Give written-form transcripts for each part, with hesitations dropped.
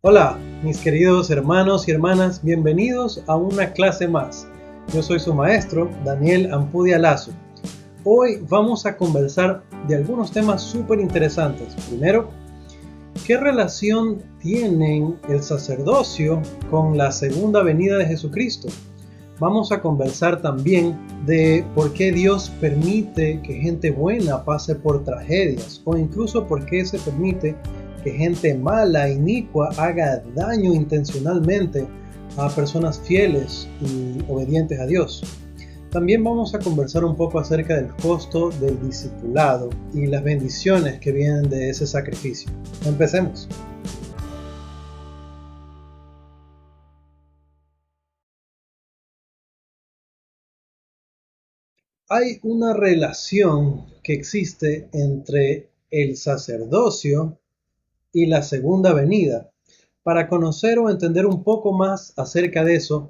Hola, mis queridos hermanos y hermanas, bienvenidos a una clase más. Yo soy su maestro, Daniel Ampudia Lazo. Hoy vamos a conversar de algunos temas súper interesantes. Primero, ¿qué relación tienen el sacerdocio con la segunda venida de Jesucristo? Vamos a conversar también de por qué Dios permite que gente buena pase por tragedias o incluso por qué se permite que gente mala, inicua, haga daño intencionalmente a personas fieles y obedientes a Dios. También vamos a conversar un poco acerca del costo del discipulado y las bendiciones que vienen de ese sacrificio. Empecemos. Hay una relación que existe entre el sacerdocio y la segunda venida. Para conocer o entender un poco más acerca de eso,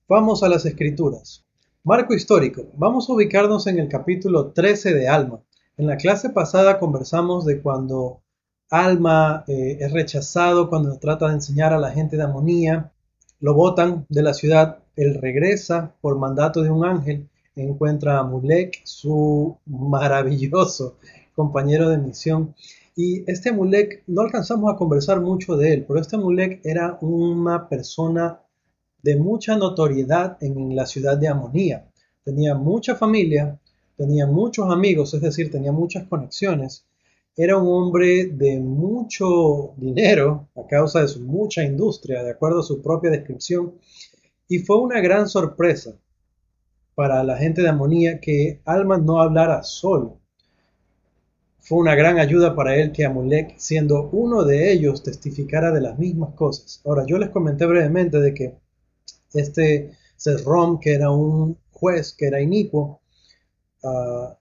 vamos a las escrituras. Marco histórico. Vamos a ubicarnos en el capítulo 13 de Alma. En la clase pasada conversamos de cuando Alma es rechazado, cuando trata de enseñar a la gente de Amonía, lo botan de la ciudad, él regresa por mandato de un ángel, encuentra a Mulek, su maravilloso compañero de misión, y este Mulek, no alcanzamos a conversar mucho de él, pero este Mulek era una persona de mucha notoriedad en la ciudad de Amonía. Tenía mucha familia, tenía muchos amigos, es decir, tenía muchas conexiones. Era un hombre de mucho dinero a causa de su mucha industria, de acuerdo a su propia descripción. Y fue una gran sorpresa para la gente de Amonía que Alma no hablara solo. Fue una gran ayuda para él que Amulek, siendo uno de ellos, testificara de las mismas cosas. Ahora, yo les comenté brevemente de que este Sesrom, que era un juez que era inicuo,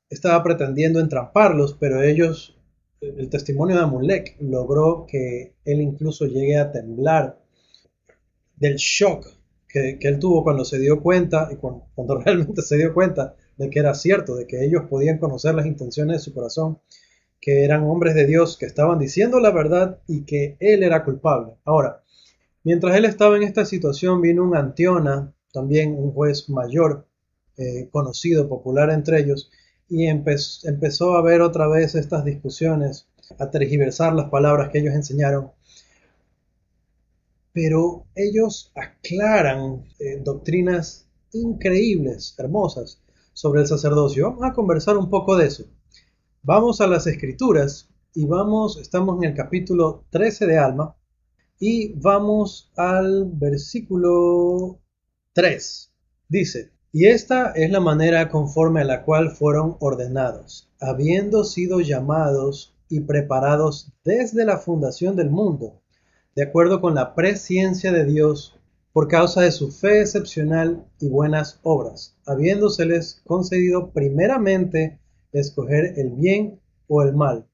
estaba pretendiendo entramparlos, pero el testimonio de Amulek logró que él incluso llegue a temblar del shock que él tuvo cuando se dio cuenta, y cuando realmente se dio cuenta de que era cierto, de que ellos podían conocer las intenciones de su corazón, que eran hombres de Dios que estaban diciendo la verdad y que él era culpable. Ahora, mientras él estaba en esta situación, vino un Antiona, también un juez mayor, conocido, popular entre ellos, y empezó a ver otra vez estas discusiones, a tergiversar las palabras que ellos enseñaron, pero ellos aclaran doctrinas increíbles, hermosas, sobre el sacerdocio. Vamos a conversar un poco de eso. Vamos a las escrituras y estamos en el capítulo 13 de Alma y vamos al versículo 3. Dice, y esta es la manera conforme a la cual fueron ordenados, habiendo sido llamados y preparados desde la fundación del mundo, de acuerdo con la presciencia de Dios, por causa de su fe excepcional y buenas obras, habiéndoseles concedido primeramente escoger el bien o el mal,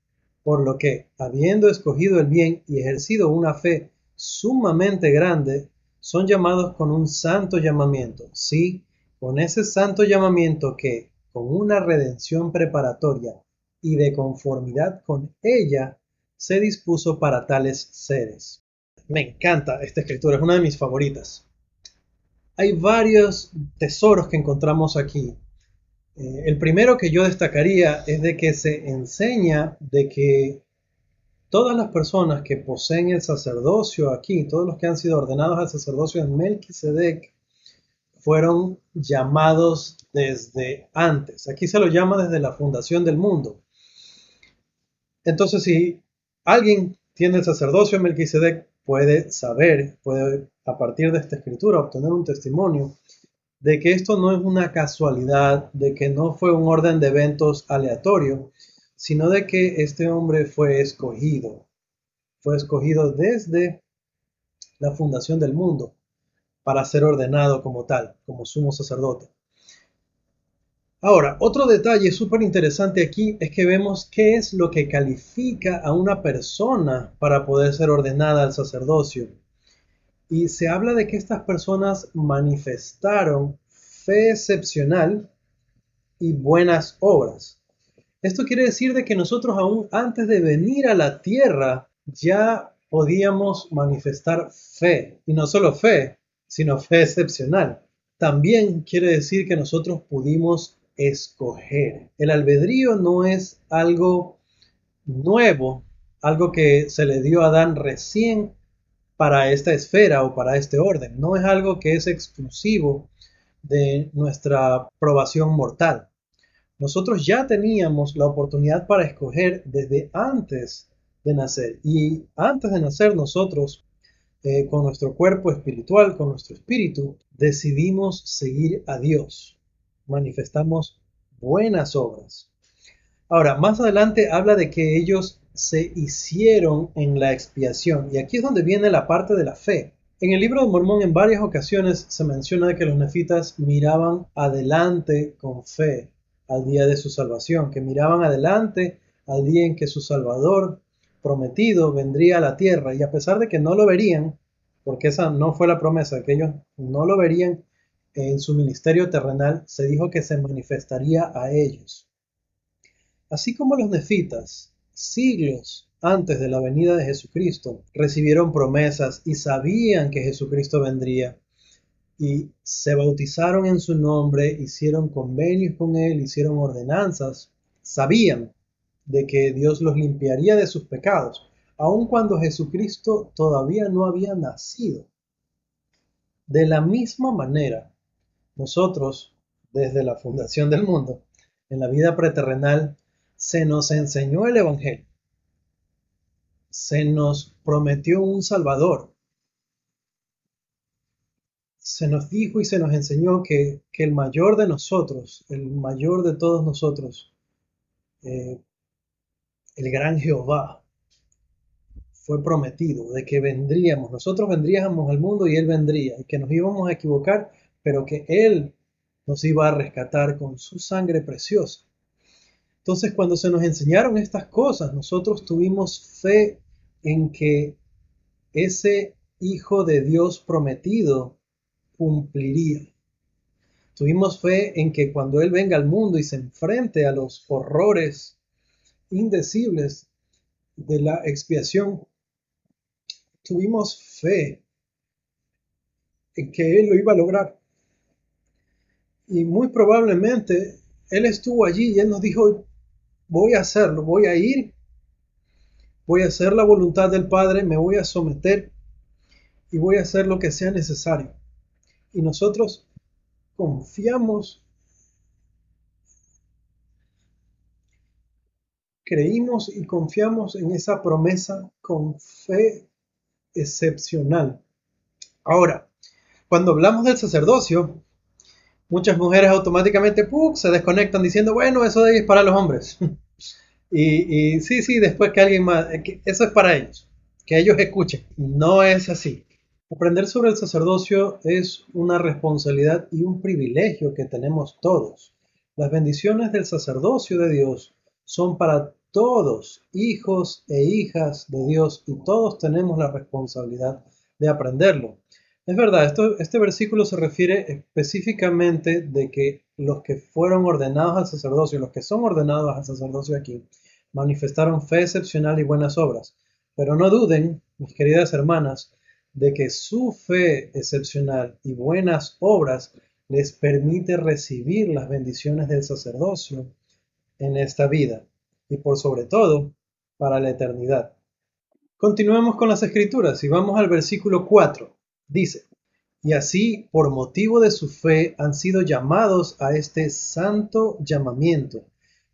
por lo que, habiendo escogido el bien y ejercido una fe sumamente grande, son llamados con un santo llamamiento, sí, con ese santo llamamiento que, con una redención preparatoria y de conformidad con ella, se dispuso para tales seres. Me encanta esta escritura, es una de mis favoritas. Hay varios tesoros que encontramos aquí. El primero que yo destacaría es de que se enseña de que todas las personas que poseen el sacerdocio aquí, todos los que han sido ordenados al sacerdocio en Melquisedec, fueron llamados desde antes. Aquí se lo llama desde la fundación del mundo. Entonces, si alguien tiene el sacerdocio en Melquisedec, puede saber, puede a partir de esta escritura obtener un testimonio de que esto no es una casualidad, de que no fue un orden de eventos aleatorio, sino de que este hombre fue escogido desde la fundación del mundo para ser ordenado como tal, como sumo sacerdote. Ahora, otro detalle súper interesante aquí es que vemos qué es lo que califica a una persona para poder ser ordenada al sacerdocio. Y se habla de que estas personas manifestaron fe excepcional y buenas obras. Esto quiere decir de que nosotros aún antes de venir a la tierra ya podíamos manifestar fe, y no solo fe, sino fe excepcional. También quiere decir que nosotros pudimos escoger. El albedrío no es algo nuevo, algo que se le dio a Adán recién para esta esfera o para este orden. No es algo que es exclusivo de nuestra probación mortal. Nosotros ya teníamos la oportunidad para escoger desde antes de nacer. Y antes de nacer nosotros, con nuestro cuerpo espiritual, con nuestro espíritu, decidimos seguir a Dios. Manifestamos buenas obras. Ahora, más adelante habla de que ellos se hicieron en la expiación. Y aquí es donde viene la parte de la fe. En el libro de Mormón en varias ocasiones se menciona que los nefitas miraban adelante con fe al día de su salvación, que miraban adelante al día en que su Salvador prometido vendría a la tierra. Y a pesar de que no lo verían, porque esa no fue la promesa, que ellos no lo verían en su ministerio terrenal, se dijo que se manifestaría a ellos. Así como los nefitas, siglos antes de la venida de Jesucristo, recibieron promesas y sabían que Jesucristo vendría y se bautizaron en su nombre, hicieron convenios con él, hicieron ordenanzas, sabían de que Dios los limpiaría de sus pecados, aun cuando Jesucristo todavía no había nacido. De la misma manera, nosotros, desde la fundación del mundo, en la vida preterrenal, se nos enseñó el Evangelio, se nos prometió un Salvador, se nos dijo y se nos enseñó que el mayor de nosotros, el mayor de todos nosotros, el gran Jehová, fue prometido de que vendríamos, nosotros vendríamos al mundo y Él vendría, y que nos íbamos a equivocar, pero que Él nos iba a rescatar con su sangre preciosa. Entonces, cuando se nos enseñaron estas cosas, nosotros tuvimos fe en que ese Hijo de Dios prometido cumpliría. Tuvimos fe en que cuando Él venga al mundo y se enfrente a los horrores indecibles de la expiación, tuvimos fe en que Él lo iba a lograr. Y muy probablemente Él estuvo allí y Él nos dijo, voy a hacerlo, voy a ir, voy a hacer la voluntad del Padre, me voy a someter y voy a hacer lo que sea necesario. Y nosotros confiamos, creímos y confiamos en esa promesa con fe excepcional. Ahora, cuando hablamos del sacerdocio, muchas mujeres automáticamente se desconectan diciendo, bueno, eso de ahí es para los hombres. y sí, después que alguien más, eso es para ellos, que ellos escuchen. No es así. Aprender sobre el sacerdocio es una responsabilidad y un privilegio que tenemos todos. Las bendiciones del sacerdocio de Dios son para todos, hijos e hijas de Dios, y todos tenemos la responsabilidad de aprenderlo. Es verdad, este versículo se refiere específicamente de que los que fueron ordenados al sacerdocio, los que son ordenados al sacerdocio aquí, manifestaron fe excepcional y buenas obras. Pero no duden, mis queridas hermanas, de que su fe excepcional y buenas obras les permite recibir las bendiciones del sacerdocio en esta vida y por sobre todo para la eternidad. Continuemos con las escrituras y vamos al versículo 4. Dice, y así por motivo de su fe han sido llamados a este santo llamamiento,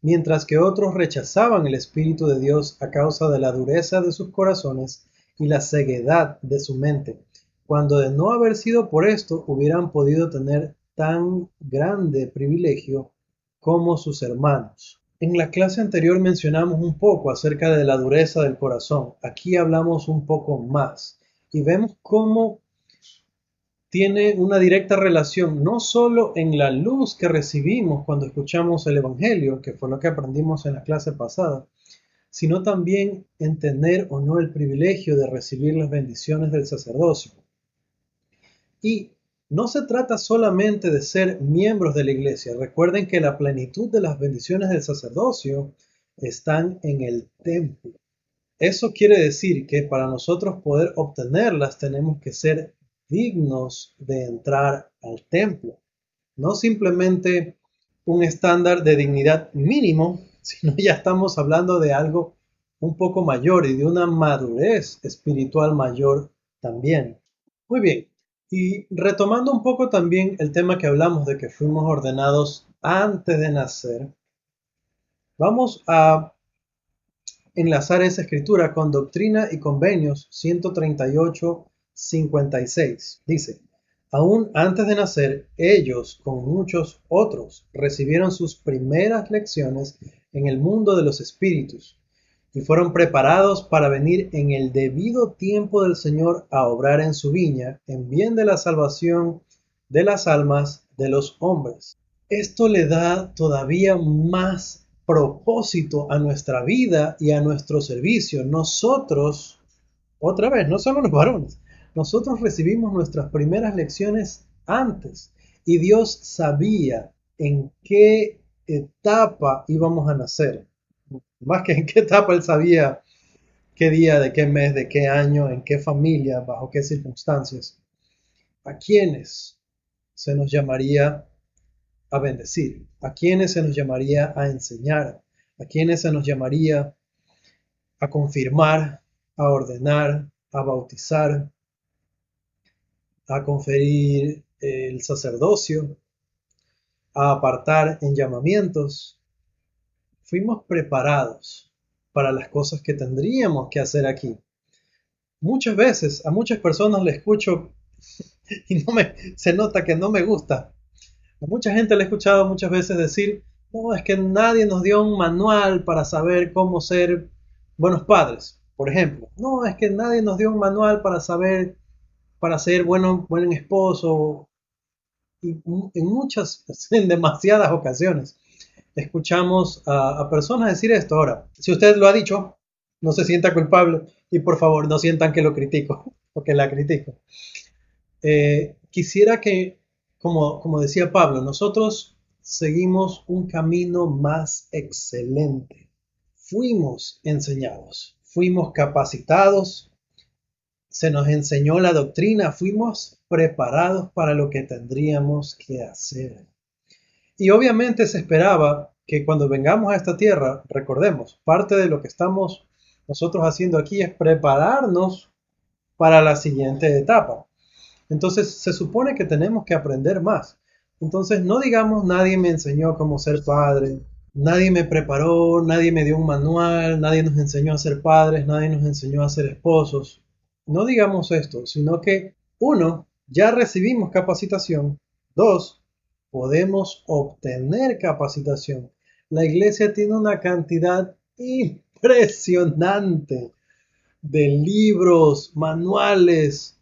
mientras que otros rechazaban el Espíritu de Dios a causa de la dureza de sus corazones y la ceguedad de su mente, cuando de no haber sido por esto hubieran podido tener tan grande privilegio como sus hermanos. En la clase anterior mencionamos un poco acerca de la dureza del corazón. Aquí hablamos un poco más y vemos cómo tiene una directa relación no solo en la luz que recibimos cuando escuchamos el Evangelio, que fue lo que aprendimos en la clase pasada, sino también en tener o no el privilegio de recibir las bendiciones del sacerdocio. Y no se trata solamente de ser miembros de la iglesia. Recuerden que la plenitud de las bendiciones del sacerdocio están en el templo. Eso quiere decir que para nosotros poder obtenerlas tenemos que ser dignos de entrar al templo. No simplemente un estándar de dignidad mínimo, sino ya estamos hablando de algo un poco mayor y de una madurez espiritual mayor también. Muy bien, y retomando un poco también el tema que hablamos de que fuimos ordenados antes de nacer, vamos a enlazar esa escritura con Doctrina y Convenios 138-56. Dice, aún antes de nacer, ellos, con muchos otros, recibieron sus primeras lecciones en el mundo de los espíritus y fueron preparados para venir en el debido tiempo del Señor a obrar en su viña, en bien de la salvación de las almas de los hombres. Esto le da todavía más propósito a nuestra vida y a nuestro servicio. Nosotros, otra vez, no solo los varones, nosotros recibimos nuestras primeras lecciones antes y Dios sabía en qué etapa íbamos a nacer. Más que en qué etapa, Él sabía qué día, de qué mes, de qué año, en qué familia, bajo qué circunstancias, a quiénes se nos llamaría a bendecir, a quienes se nos llamaría a enseñar, a quienes se nos llamaría a confirmar, a ordenar, a bautizar, a conferir el sacerdocio, a apartar en llamamientos. Fuimos preparados para las cosas que tendríamos que hacer aquí. Muchas veces a muchas personas le escucho y se nota que no me gusta. A mucha gente le he escuchado muchas veces decir, no, es que nadie nos dio un manual para saber cómo ser buenos padres, por ejemplo. No, es que nadie nos dio un manual para saber, para ser buen esposo. Y en muchas, en demasiadas ocasiones, escuchamos a personas decir esto. Ahora, si usted lo ha dicho, no se sienta culpable y por favor no sientan que lo critico o que la critico. Quisiera que, como decía Pablo, nosotros seguimos un camino más excelente. Fuimos enseñados, fuimos capacitados, se nos enseñó la doctrina, fuimos preparados para lo que tendríamos que hacer. Y obviamente se esperaba que cuando vengamos a esta tierra, recordemos, parte de lo que estamos nosotros haciendo aquí es prepararnos para la siguiente etapa. Entonces se supone que tenemos que aprender más. Entonces no digamos nadie me enseñó cómo ser padre, nadie me preparó, nadie me dio un manual, nadie nos enseñó a ser padres, nadie nos enseñó a ser esposos. No digamos esto, sino que uno, ya recibimos capacitación. Dos, podemos obtener capacitación. La iglesia tiene una cantidad impresionante de libros, manuales,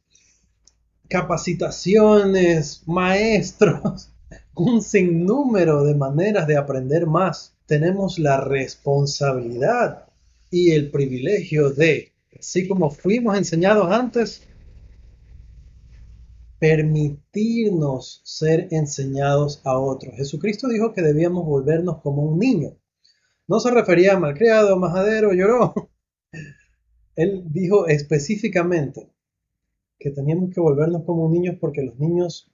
capacitaciones, maestros, un sinnúmero de maneras de aprender más. Tenemos la responsabilidad y el privilegio de, así como fuimos enseñados antes, permitirnos ser enseñados a otros. Jesucristo dijo que debíamos volvernos como un niño. No se refería a malcriado, majadero, lloró. Él dijo específicamente que teníamos que volvernos como niños porque los niños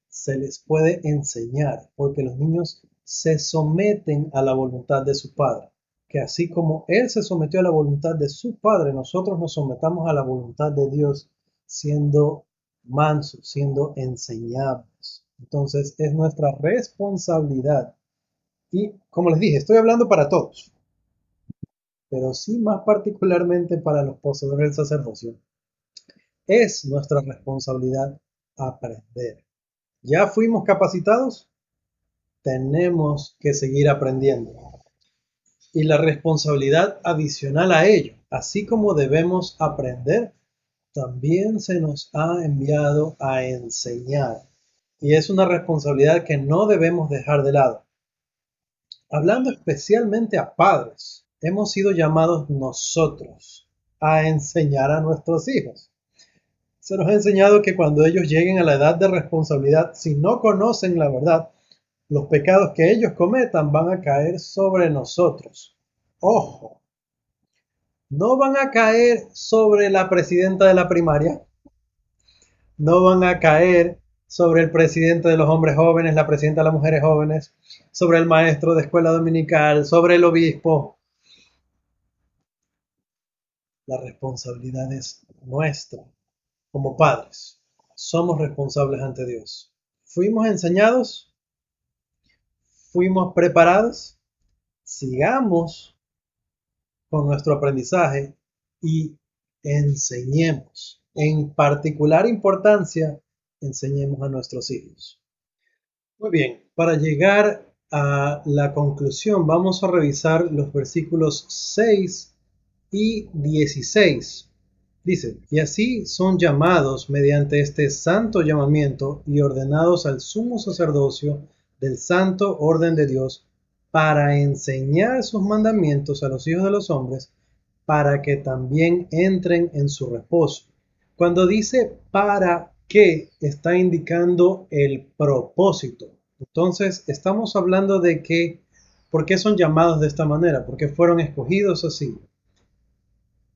se les puede enseñar, porque los niños se someten a la voluntad de su padre. Que así como Él se sometió a la voluntad de su padre, nosotros nos sometamos a la voluntad de Dios siendo mansos, siendo enseñables. Entonces es nuestra responsabilidad. Y como les dije, estoy hablando para todos, pero sí más particularmente para los poseedores del sacerdocio. Es nuestra responsabilidad aprender. ¿Ya fuimos capacitados? Tenemos que seguir aprendiendo. Y la responsabilidad adicional a ello, así como debemos aprender, también se nos ha enviado a enseñar. Y es una responsabilidad que no debemos dejar de lado. Hablando especialmente a padres, hemos sido llamados nosotros a enseñar a nuestros hijos. Se nos ha enseñado que cuando ellos lleguen a la edad de responsabilidad, si no conocen la verdad, los pecados que ellos cometan van a caer sobre nosotros. Ojo, no van a caer sobre la presidenta de la primaria, no van a caer sobre el presidente de los hombres jóvenes, la presidenta de las mujeres jóvenes, sobre el maestro de escuela dominical, sobre el obispo. La responsabilidad es nuestra como padres. Somos responsables ante Dios. ¿Fuimos enseñados? ¿Fuimos preparados? Sigamos con nuestro aprendizaje y enseñemos. En particular importancia, enseñemos a nuestros hijos. Muy bien, para llegar a la conclusión, vamos a revisar los versículos 6 y 16. Dice, y así son llamados mediante este santo llamamiento y ordenados al sumo sacerdocio del santo orden de Dios para enseñar sus mandamientos a los hijos de los hombres, para que también entren en su reposo. Cuando dice para qué, está indicando el propósito. Entonces, estamos hablando de que, ¿por qué son llamados de esta manera? ¿Por qué fueron escogidos así?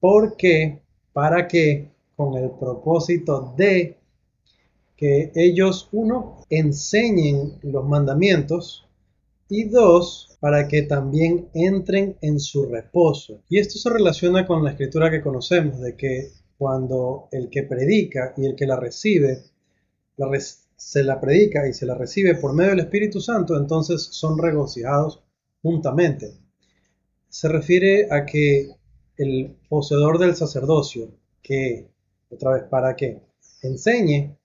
Porque, para que, con el propósito de que ellos, uno, enseñen los mandamientos y dos, para que también entren en su reposo. Y esto se relaciona con la escritura que conocemos, de que cuando el que predica y el que la recibe, se la predica y se la recibe por medio del Espíritu Santo, entonces son regocijados juntamente. Se refiere a que el poseedor del sacerdocio, que, otra vez, para que enseñe,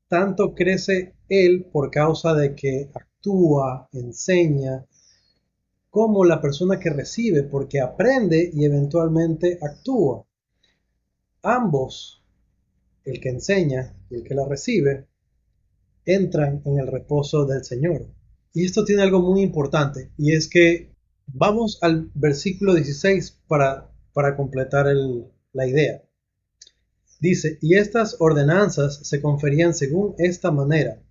tanto crece él por causa de que actúa, enseña, como la persona que recibe, porque aprende y eventualmente actúa. Ambos, el que enseña y el que la recibe, entran en el reposo del Señor. Y esto tiene algo muy importante, y es que vamos al versículo 16 para completar la idea. Dice, y estas ordenanzas se conferían según esta manera,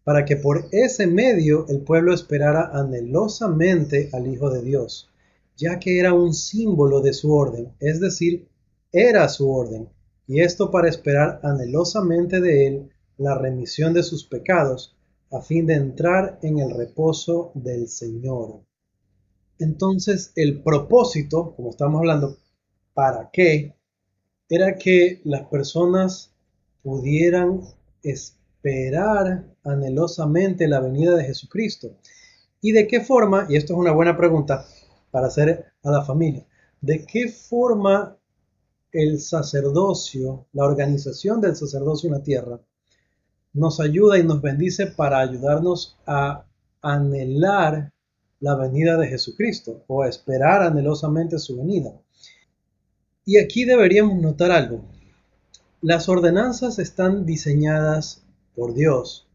para que por ese medio el pueblo esperara anhelosamente al Hijo de Dios, ya que era un símbolo de su orden, es decir, era su orden, y esto para esperar anhelosamente de él la remisión de sus pecados, a fin de entrar en el reposo del Señor. Entonces, el propósito, como estamos hablando, ¿para qué? Era que las personas pudieran esperar anhelosamente la venida de Jesucristo. ¿Y de qué forma? Y esto es una buena pregunta para hacer a la familia. ¿De qué forma el sacerdocio, la organización del sacerdocio en la tierra, nos ayuda y nos bendice para ayudarnos a anhelar la venida de Jesucristo o a esperar anhelosamente su venida? Y aquí deberíamos notar algo. Las ordenanzas están diseñadas por Dios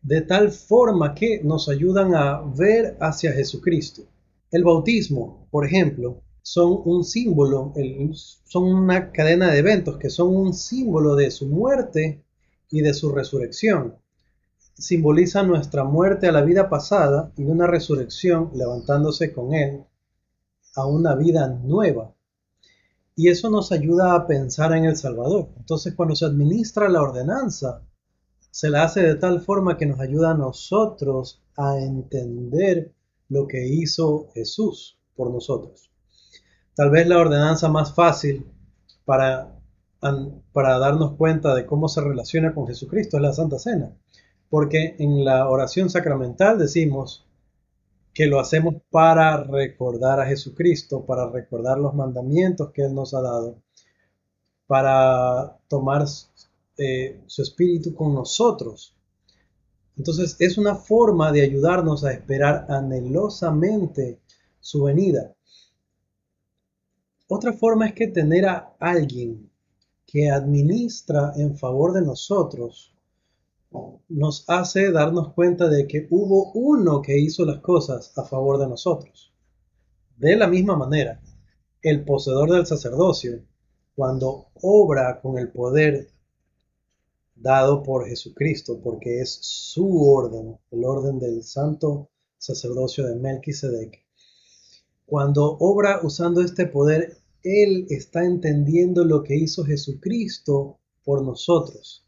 de tal forma que nos ayudan a ver hacia Jesucristo. El bautismo, por ejemplo, son un símbolo, son una cadena de eventos que son un símbolo de su muerte y de su resurrección. Simboliza nuestra muerte a la vida pasada y una resurrección levantándose con Él a una vida nueva. Y eso nos ayuda a pensar en el Salvador. Entonces, cuando se administra la ordenanza, se la hace de tal forma que nos ayuda a nosotros a entender lo que hizo Jesús por nosotros. Tal vez la ordenanza más fácil para, para darnos cuenta de cómo se relaciona con Jesucristo es la Santa Cena. Porque en la oración sacramental decimos que lo hacemos para recordar a Jesucristo, para recordar los mandamientos que Él nos ha dado, para tomar su espíritu con nosotros. Entonces es una forma de ayudarnos a esperar anhelosamente su venida. Otra forma es que tener a alguien que administra en favor de nosotros nos hace darnos cuenta de que hubo uno que hizo las cosas a favor de nosotros. De la misma manera, el poseedor del sacerdocio, cuando obra con el poder dado por Jesucristo, porque es su orden, el orden del santo sacerdocio de Melquisedec. Cuando obra usando este poder, él está entendiendo lo que hizo Jesucristo por nosotros.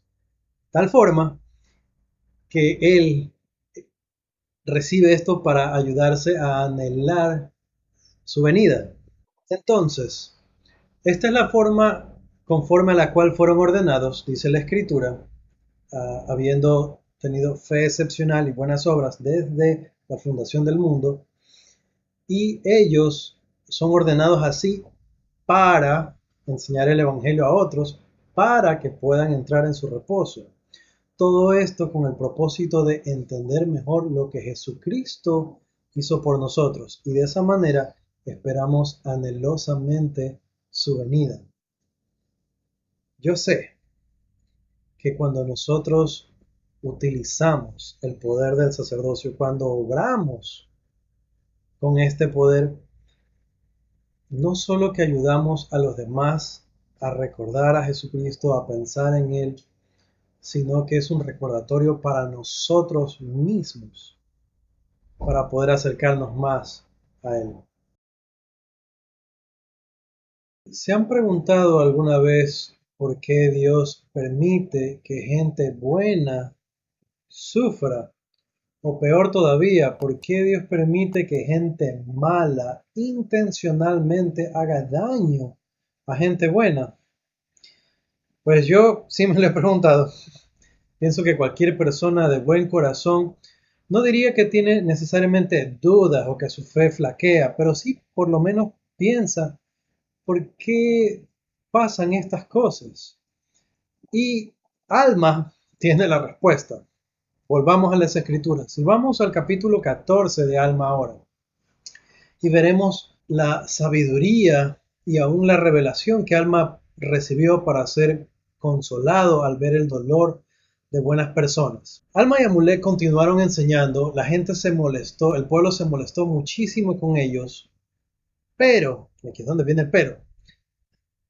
Tal forma que él recibe esto para ayudarse a anhelar su venida. Entonces, esta es la forma conforme a la cual fueron ordenados, dice la Escritura, habiendo tenido fe excepcional y buenas obras desde la fundación del mundo, y ellos son ordenados así para enseñar el Evangelio a otros, para que puedan entrar en su reposo. Todo esto con el propósito de entender mejor lo que Jesucristo hizo por nosotros, y de esa manera esperamos anhelosamente su venida. Yo sé que cuando nosotros utilizamos el poder del sacerdocio, cuando obramos con este poder, no solo que ayudamos a los demás a recordar a Jesucristo, a pensar en Él, sino que es un recordatorio para nosotros mismos, para poder acercarnos más a Él. ¿Se han preguntado alguna vez por qué Dios permite que gente buena sufra? O peor todavía, ¿por qué Dios permite que gente mala intencionalmente haga daño a gente buena? Pues yo sí me lo he preguntado. Pienso que cualquier persona de buen corazón no diría que tiene necesariamente dudas o que su fe flaquea, pero sí por lo menos piensa por qué pasan estas cosas. Y Alma tiene la respuesta. Volvamos a las escrituras. Y vamos al capítulo 14 de Alma ahora. Y veremos la sabiduría y aún la revelación que Alma recibió para ser consolado al ver el dolor de buenas personas. Alma y Amulek continuaron enseñando, la gente se molestó, el pueblo se molestó muchísimo con ellos, pero, aquí es donde viene el pero,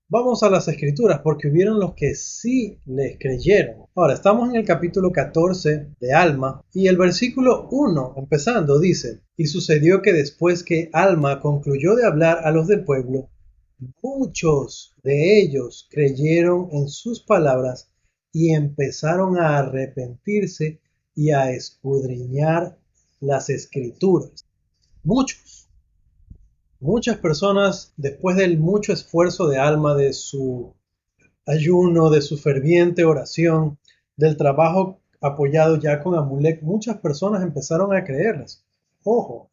vamos a las escrituras porque hubieron los que sí les creyeron. Ahora, estamos en el capítulo 14 de Alma y el versículo 1, empezando, dice, y sucedió que después que Alma concluyó de hablar a los del pueblo, muchos de ellos creyeron en sus palabras y empezaron a arrepentirse y a escudriñar las escrituras. Muchas personas, después del mucho esfuerzo de Alma, de su ayuno, de su ferviente oración, del trabajo apoyado ya con Amulek, muchas personas empezaron a creerles. Ojo,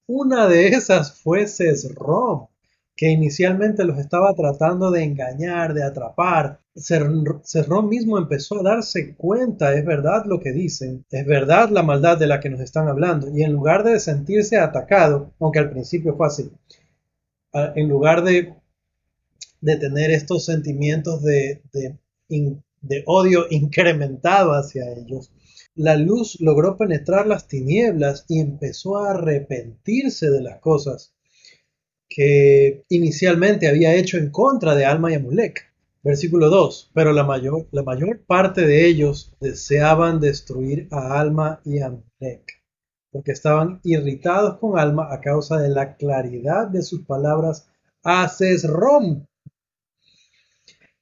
una de esas fue Sesrom, que inicialmente los estaba tratando de engañar, de atrapar. Sesrom mismo empezó a darse cuenta, es verdad lo que dicen, es verdad la maldad de la que nos están hablando, y en lugar de sentirse atacado, aunque al principio fue así, en lugar de tener estos sentimientos de odio incrementado hacia ellos, la luz logró penetrar las tinieblas y empezó a arrepentirse de las cosas que inicialmente había hecho en contra de Alma y Amulek. Versículo 2. Pero la mayor parte de ellos deseaban destruir a Alma y Amulek, porque estaban irritados con Alma a causa de la claridad de sus palabras a Sesrom.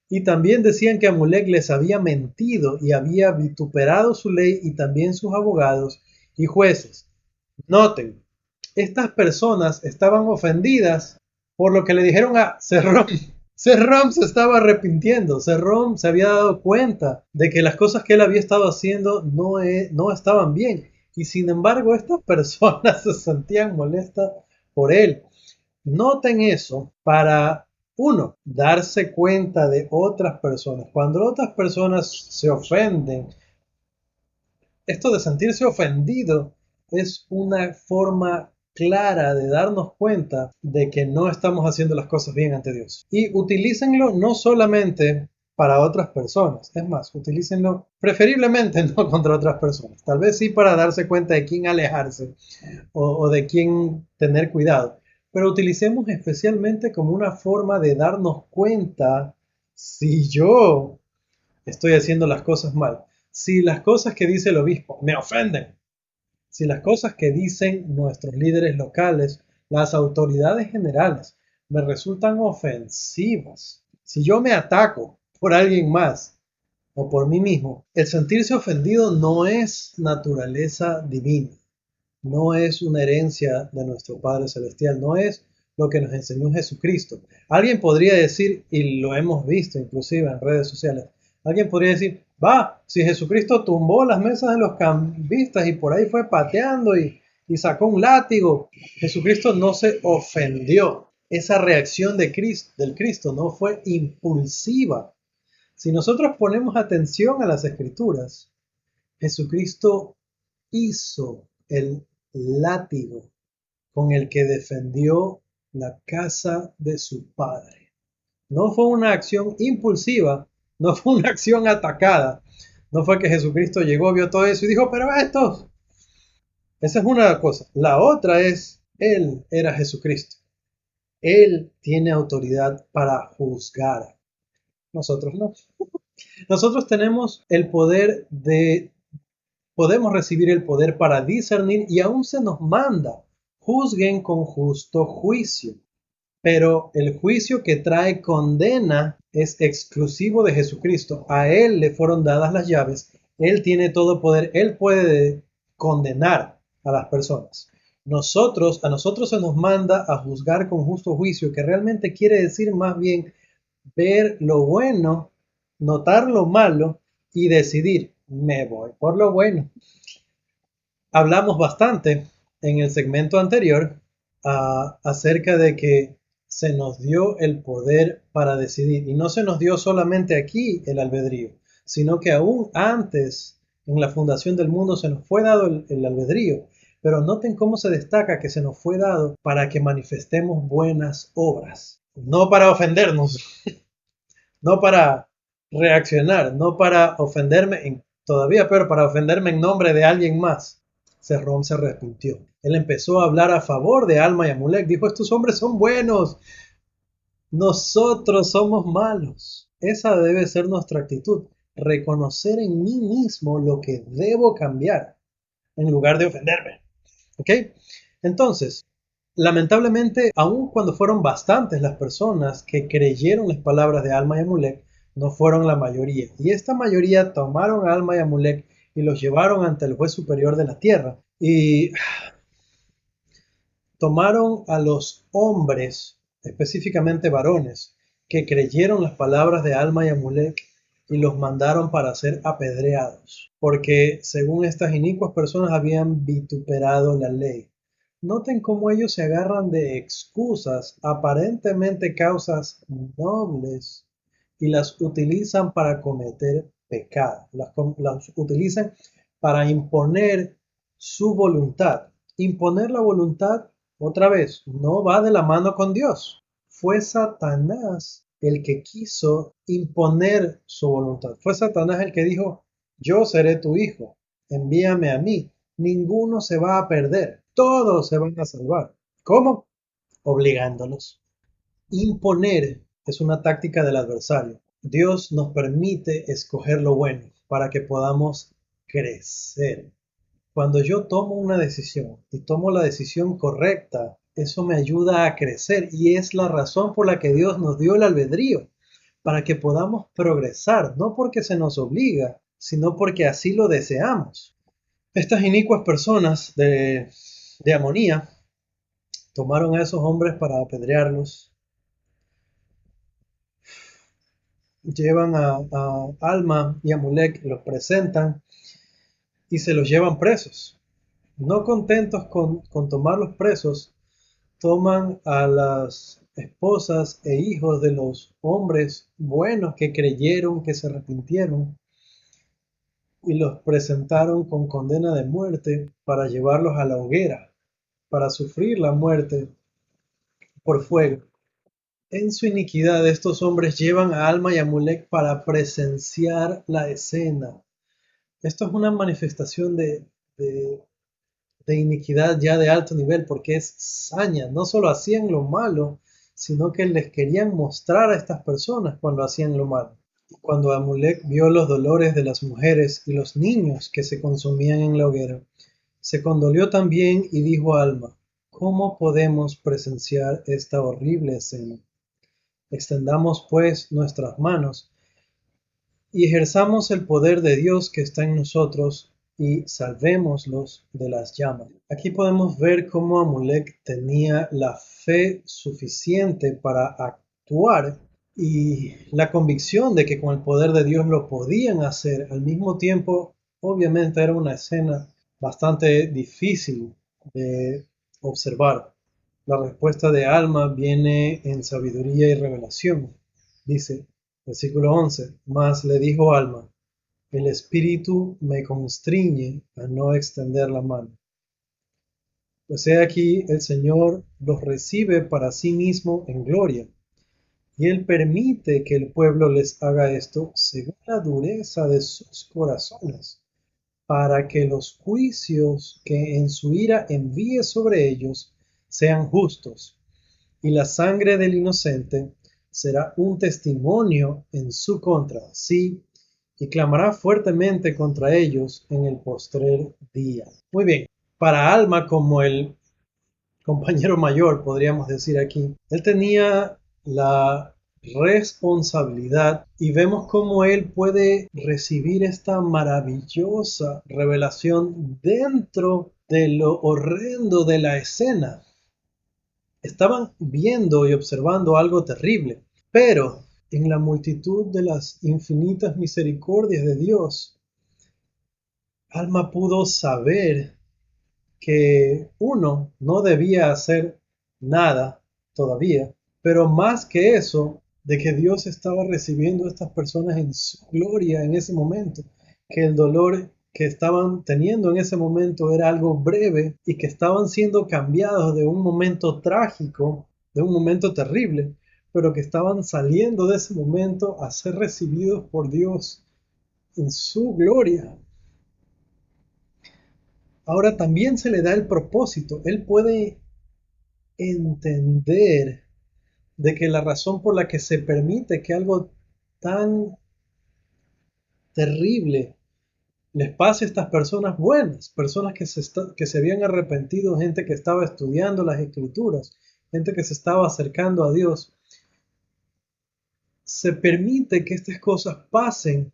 Y también decían que Amulek les había mentido y había vituperado su ley y también sus abogados y jueces. Noten, estas personas estaban ofendidas por lo que le dijeron a Sesrom. Sesrom se estaba arrepintiendo. Sesrom se había dado cuenta de que las cosas que él había estado haciendo no estaban bien. Y sin embargo, estas personas se sentían molestas por él. Noten eso para, uno, darse cuenta de otras personas. Cuando otras personas se ofenden, esto de sentirse ofendido es una forma clara de darnos cuenta de que no estamos haciendo las cosas bien ante Dios. Y utilícenlo no solamente para otras personas, es más, utilícenlo preferiblemente no contra otras personas. Tal vez sí para darse cuenta de quién alejarse o de quién tener cuidado. Pero utilicemos especialmente como una forma de darnos cuenta si yo estoy haciendo las cosas mal. Si las cosas que dice el obispo me ofenden, si las cosas que dicen nuestros líderes locales, las autoridades generales, me resultan ofensivas. Si yo me ataco por alguien más o por mí mismo, el sentirse ofendido no es naturaleza divina, no es una herencia de nuestro Padre Celestial, no es lo que nos enseñó Jesucristo. Alguien podría decir, y lo hemos visto inclusive en redes sociales, alguien podría decir, va, si Jesucristo tumbó las mesas de los cambistas y por ahí fue pateando y sacó un látigo, Jesucristo no se ofendió. Esa reacción del Cristo no fue impulsiva. Si nosotros ponemos atención a las Escrituras, Jesucristo hizo el látigo con el que defendió la casa de su padre. No fue una acción impulsiva, no fue una acción atacada. No fue que Jesucristo llegó, vio todo eso y dijo, pero estos. Esa es una cosa. La otra es, Él era Jesucristo. Él tiene autoridad para juzgar. Nosotros no. Nosotros tenemos el poder podemos recibir el poder para discernir y aún se nos manda, juzguen con justo juicio. Pero el juicio que trae condena es exclusivo de Jesucristo. A Él le fueron dadas las llaves. Él tiene todo poder. Él puede condenar a las personas. A nosotros se nos manda a juzgar con justo juicio, que realmente quiere decir más bien ver lo bueno, notar lo malo y decidir, me voy por lo bueno. Hablamos bastante en el segmento anterior acerca de que se nos dio el poder para decidir. Y no se nos dio solamente aquí el albedrío, sino que aún antes, en la fundación del mundo, se nos fue dado el albedrío. Pero noten cómo se destaca que se nos fue dado para que manifestemos buenas obras. No para ofendernos, no para reaccionar, no para ofenderme, todavía peor, para ofenderme en nombre de alguien más. Serrón se arrepintió. Él empezó a hablar a favor de Alma y Amulek. Dijo, estos hombres son buenos, nosotros somos malos. Esa debe ser nuestra actitud. Reconocer en mí mismo lo que debo cambiar en lugar de ofenderme. ¿Ok? Entonces, lamentablemente, aun cuando fueron bastantes las personas que creyeron las palabras de Alma y Amulek, no fueron la mayoría. Y esta mayoría tomaron a Alma y Amulek y los llevaron ante el juez superior de la tierra. Y tomaron a los hombres, específicamente varones, que creyeron las palabras de Alma y Amulek y los mandaron para ser apedreados, porque según estas inicuas personas habían vituperado la ley. Noten cómo ellos se agarran de excusas, aparentemente causas nobles, y las utilizan para cometer pecado. Las utilizan para imponer su voluntad. Imponer la voluntad, otra vez, no va de la mano con Dios. Fue Satanás el que quiso imponer su voluntad. Fue Satanás el que dijo, yo seré tu hijo, envíame a mí. Ninguno se va a perder, todos se van a salvar. ¿Cómo? Obligándolos. Imponer es una táctica del adversario. Dios nos permite escoger lo bueno para que podamos crecer. Cuando yo tomo una decisión y tomo la decisión correcta, eso me ayuda a crecer y es la razón por la que Dios nos dio el albedrío, para que podamos progresar, no porque se nos obliga, sino porque así lo deseamos. Estas inicuas personas de Amonía tomaron a esos hombres para apedrearlos, llevan a Alma y a Amulek, los presentan y se los llevan presos. No contentos con tomarlos presos, toman a las esposas e hijos de los hombres buenos que creyeron, que se arrepintieron, y los presentaron con condena de muerte para llevarlos a la hoguera, para sufrir la muerte por fuego. En su iniquidad, estos hombres llevan a Alma y a Amulek para presenciar la escena. Esto es una manifestación de iniquidad ya de alto nivel, porque es saña. No solo hacían lo malo, sino que les querían mostrar a estas personas cuando hacían lo malo. Cuando Amulek vio los dolores de las mujeres y los niños que se consumían en la hoguera, se condolió también y dijo a Alma, ¿Cómo podemos presenciar esta horrible escena? Extendamos pues nuestras manos y ejerzamos el poder de Dios que está en nosotros y salvémoslos de las llamas. Aquí podemos ver cómo Amulek tenía la fe suficiente para actuar y la convicción de que con el poder de Dios lo podían hacer. Al mismo tiempo, obviamente era una escena bastante difícil de observar. La respuesta de Alma viene en sabiduría y revelación. Dice, versículo 11, mas le dijo Alma, el espíritu me constriñe a no extender la mano. Pues he aquí el Señor los recibe para sí mismo en gloria, y él permite que el pueblo les haga esto según la dureza de sus corazones, para que los juicios que en su ira envíe sobre ellos sean justos, y la sangre del inocente será un testimonio en su contra, sí, y clamará fuertemente contra ellos en el postrer día. Muy bien, para Alma, como el compañero mayor, podríamos decir aquí, él tenía la responsabilidad y vemos cómo él puede recibir esta maravillosa revelación dentro de lo horrendo de la escena. Estaban viendo y observando algo terrible, pero en la multitud de las infinitas misericordias de Dios, Alma pudo saber que uno no debía hacer nada todavía, pero más que eso, de que Dios estaba recibiendo a estas personas en su gloria en ese momento, que el dolor que estaban teniendo en ese momento era algo breve y que estaban siendo cambiados de un momento trágico, de un momento terrible, pero que estaban saliendo de ese momento a ser recibidos por Dios en su gloria. Ahora también se le da el propósito. Él puede entender de que la razón por la que se permite que algo tan terrible les pase a estas personas buenas, personas que se habían arrepentido, gente que estaba estudiando las escrituras, gente que se estaba acercando a Dios, se permite que estas cosas pasen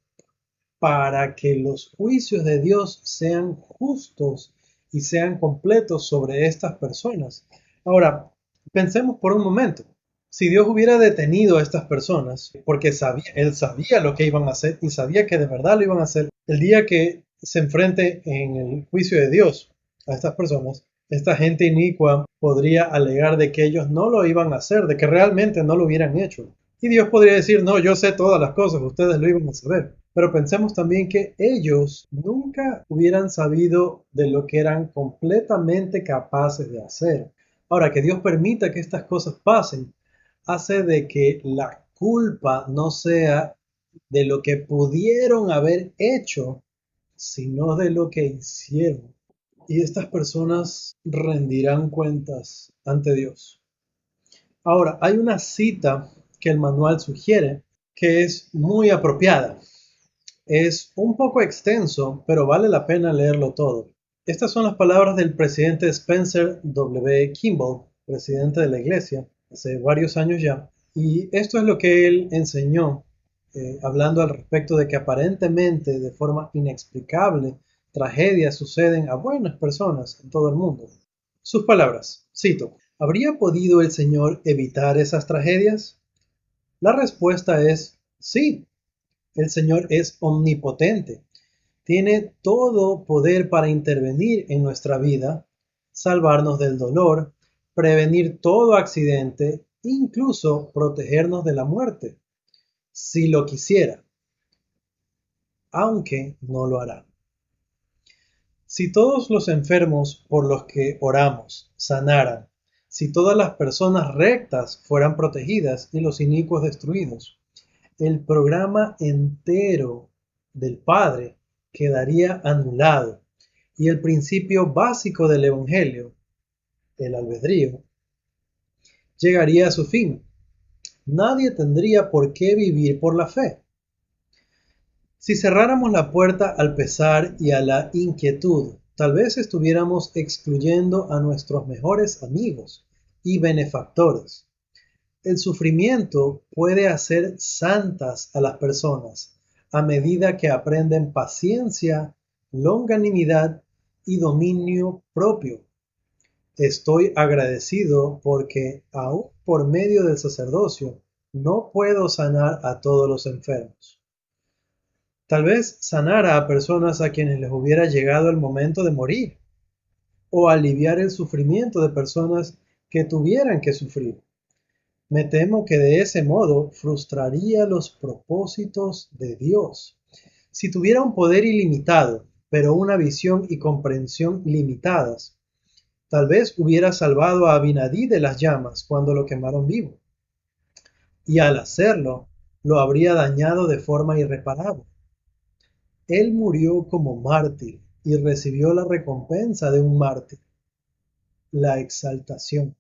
para que los juicios de Dios sean justos y sean completos sobre estas personas. Ahora, pensemos por un momento. Si Dios hubiera detenido a estas personas, porque él sabía lo que iban a hacer y sabía que de verdad lo iban a hacer, el día que se enfrente en el juicio de Dios a estas personas, esta gente inicua podría alegar de que ellos no lo iban a hacer, de que realmente no lo hubieran hecho. Y Dios podría decir, no, yo sé todas las cosas, ustedes lo iban a saber. Pero pensemos también que ellos nunca hubieran sabido de lo que eran completamente capaces de hacer. Ahora, que Dios permita que estas cosas pasen, hace de que la culpa no sea de lo que pudieron haber hecho, sino de lo que hicieron. Y estas personas rendirán cuentas ante Dios. Ahora, hay una cita que el manual sugiere que es muy apropiada. Es un poco extenso, pero vale la pena leerlo todo. Estas son las palabras del presidente Spencer W. Kimball, presidente de la iglesia, hace varios años ya. Y esto es lo que él enseñó, hablando al respecto de que aparentemente, de forma inexplicable, tragedias suceden a buenas personas en todo el mundo. Sus palabras, cito, ¿habría podido el Señor evitar esas tragedias? La respuesta es sí. El Señor es omnipotente. Tiene todo poder para intervenir en nuestra vida, salvarnos del dolor, prevenir todo accidente, incluso protegernos de la muerte, si lo quisiera, aunque no lo hará. Si todos los enfermos por los que oramos sanaran, si todas las personas rectas fueran protegidas y los inicuos destruidos, el programa entero del Padre quedaría anulado y el principio básico del Evangelio, el albedrío, llegaría a su fin. Nadie tendría por qué vivir por la fe. Si cerráramos la puerta al pesar y a la inquietud Tal vez estuviéramos excluyendo a nuestros mejores amigos y benefactores. El sufrimiento puede hacer santas a las personas a medida que aprenden paciencia, longanimidad y dominio propio. Estoy agradecido porque, aún por medio del sacerdocio, no puedo sanar a todos los enfermos. Tal vez sanara a personas a quienes les hubiera llegado el momento de morir, o aliviar el sufrimiento de personas que tuvieran que sufrir. Me temo que de ese modo frustraría los propósitos de Dios. Si tuviera un poder ilimitado, pero una visión y comprensión limitadas, tal vez hubiera salvado a Abinadí de las llamas cuando lo quemaron vivo, y al hacerlo, lo habría dañado de forma irreparable. Él murió como mártir y recibió la recompensa de un mártir, la exaltación.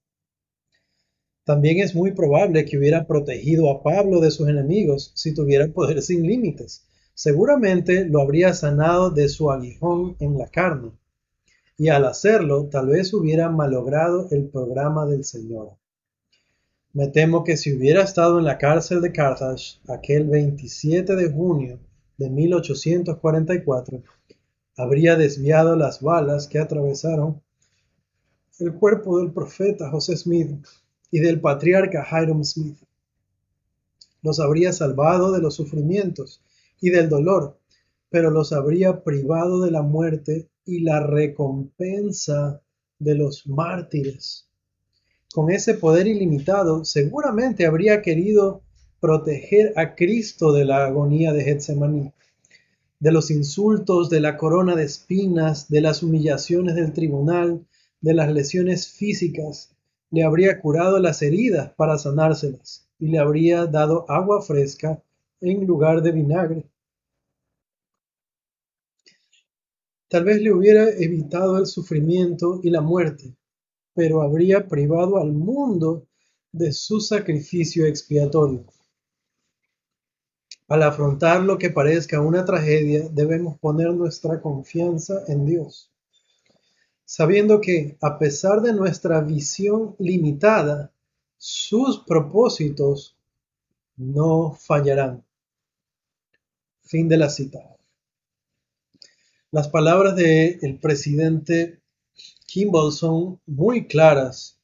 También es muy probable que hubiera protegido a Pablo de sus enemigos si tuviera poder sin límites. Seguramente lo habría sanado de su aguijón en la carne, y al hacerlo tal vez hubiera malogrado el programa del Señor. Me temo que si hubiera estado en la cárcel de Carthage aquel 27 de junio de 1844, habría desviado las balas que atravesaron el cuerpo del profeta José Smith y del patriarca Hyrum Smith. Los habría salvado de los sufrimientos y del dolor, pero los habría privado de la muerte y la recompensa de los mártires. Con ese poder ilimitado, seguramente habría querido proteger a Cristo de la agonía de Getsemaní, de los insultos, de la corona de espinas, de las humillaciones del tribunal, de las lesiones físicas. Le habría curado las heridas para sanárselas y le habría dado agua fresca en lugar de vinagre. Tal vez le hubiera evitado el sufrimiento y la muerte, pero habría privado al mundo de su sacrificio expiatorio. Al afrontar lo que parezca una tragedia, debemos poner nuestra confianza en Dios, sabiendo que, a pesar de nuestra visión limitada, sus propósitos no fallarán. Fin de la cita. Las palabras del presidente Kimball son muy claras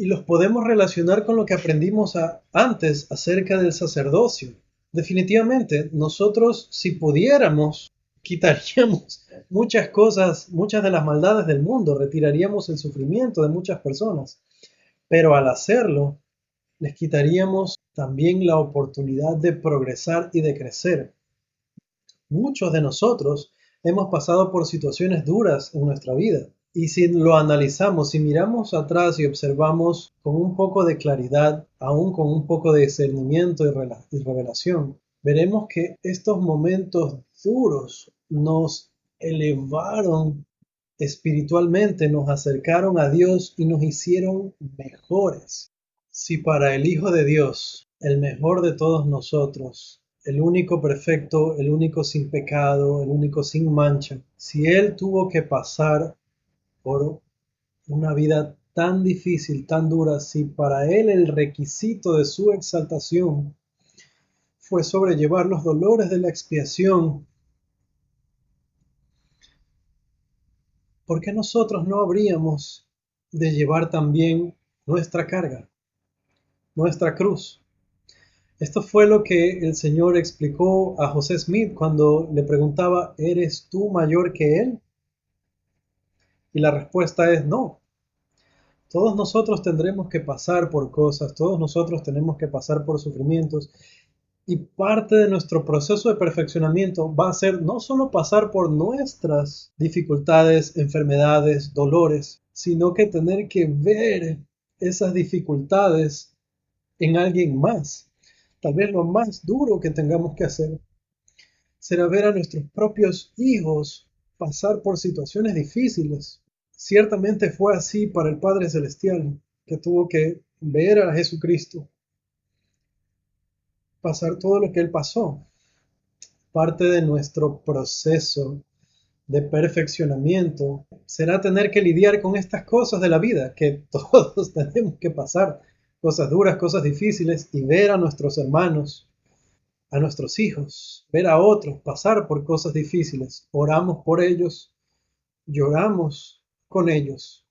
y los podemos relacionar con lo que aprendimos antes acerca del sacerdocio. Definitivamente, nosotros, si pudiéramos, quitaríamos muchas cosas, muchas de las maldades del mundo, retiraríamos el sufrimiento de muchas personas, pero al hacerlo, les quitaríamos también la oportunidad de progresar y de crecer. Muchos de nosotros hemos pasado por situaciones duras en nuestra vida. Y si lo analizamos, si miramos atrás y observamos con un poco de claridad, aún con un poco de discernimiento y revelación, veremos que estos momentos duros nos elevaron espiritualmente, nos acercaron a Dios y nos hicieron mejores. Si para el Hijo de Dios, el mejor de todos nosotros, el único perfecto, el único sin pecado, el único sin mancha, si Él tuvo que pasar por una vida tan difícil, tan dura, si para Él el requisito de su exaltación fue sobrellevar los dolores de la expiación, ¿por qué nosotros no habríamos de llevar también nuestra carga, nuestra cruz? Esto fue lo que el Señor explicó a José Smith cuando le preguntaba, ¿eres tú mayor que él? Y la respuesta es no. Todos nosotros tendremos que pasar por cosas, todos nosotros tenemos que pasar por sufrimientos, y parte de nuestro proceso de perfeccionamiento va a ser no solo pasar por nuestras dificultades, enfermedades, dolores, sino que tener que ver esas dificultades en alguien más. Tal vez lo más duro que tengamos que hacer será ver a nuestros propios hijos pasar por situaciones difíciles. Ciertamente fue así para el Padre Celestial, que tuvo que ver a Jesucristo pasar todo lo que Él pasó. Parte de nuestro proceso de perfeccionamiento, será tener que lidiar con estas cosas de la vida que todos tenemos que pasar, cosas duras, cosas difíciles, y ver a nuestros hermanos, a nuestros hijos, ver a otros pasar por cosas difíciles. Oramos por ellos, lloramos con ellos,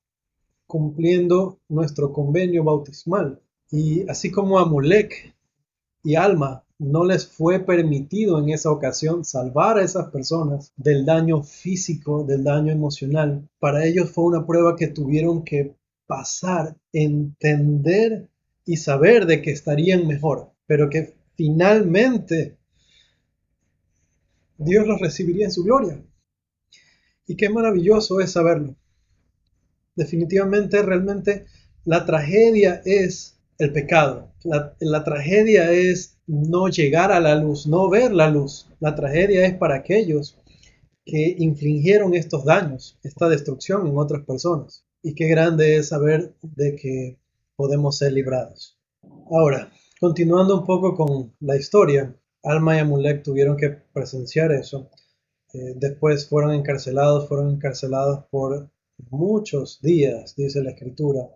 cumpliendo nuestro convenio bautismal. Y así como a Molec y Alma no les fue permitido en esa ocasión salvar a esas personas del daño físico, del daño emocional, para ellos fue una prueba que tuvieron que pasar, entender y saber de que estarían mejor, pero que finalmente Dios los recibiría en su gloria. Y qué maravilloso es saberlo. Definitivamente, realmente, la tragedia es el pecado. La tragedia es no llegar a la luz, no ver la luz. La tragedia es para aquellos que infligieron estos daños, esta destrucción en otras personas. Y qué grande es saber de que podemos ser librados. Ahora, continuando un poco con la historia, Alma y Amulek tuvieron que presenciar eso. Después fueron encarcelados por muchos días, dice la escritura.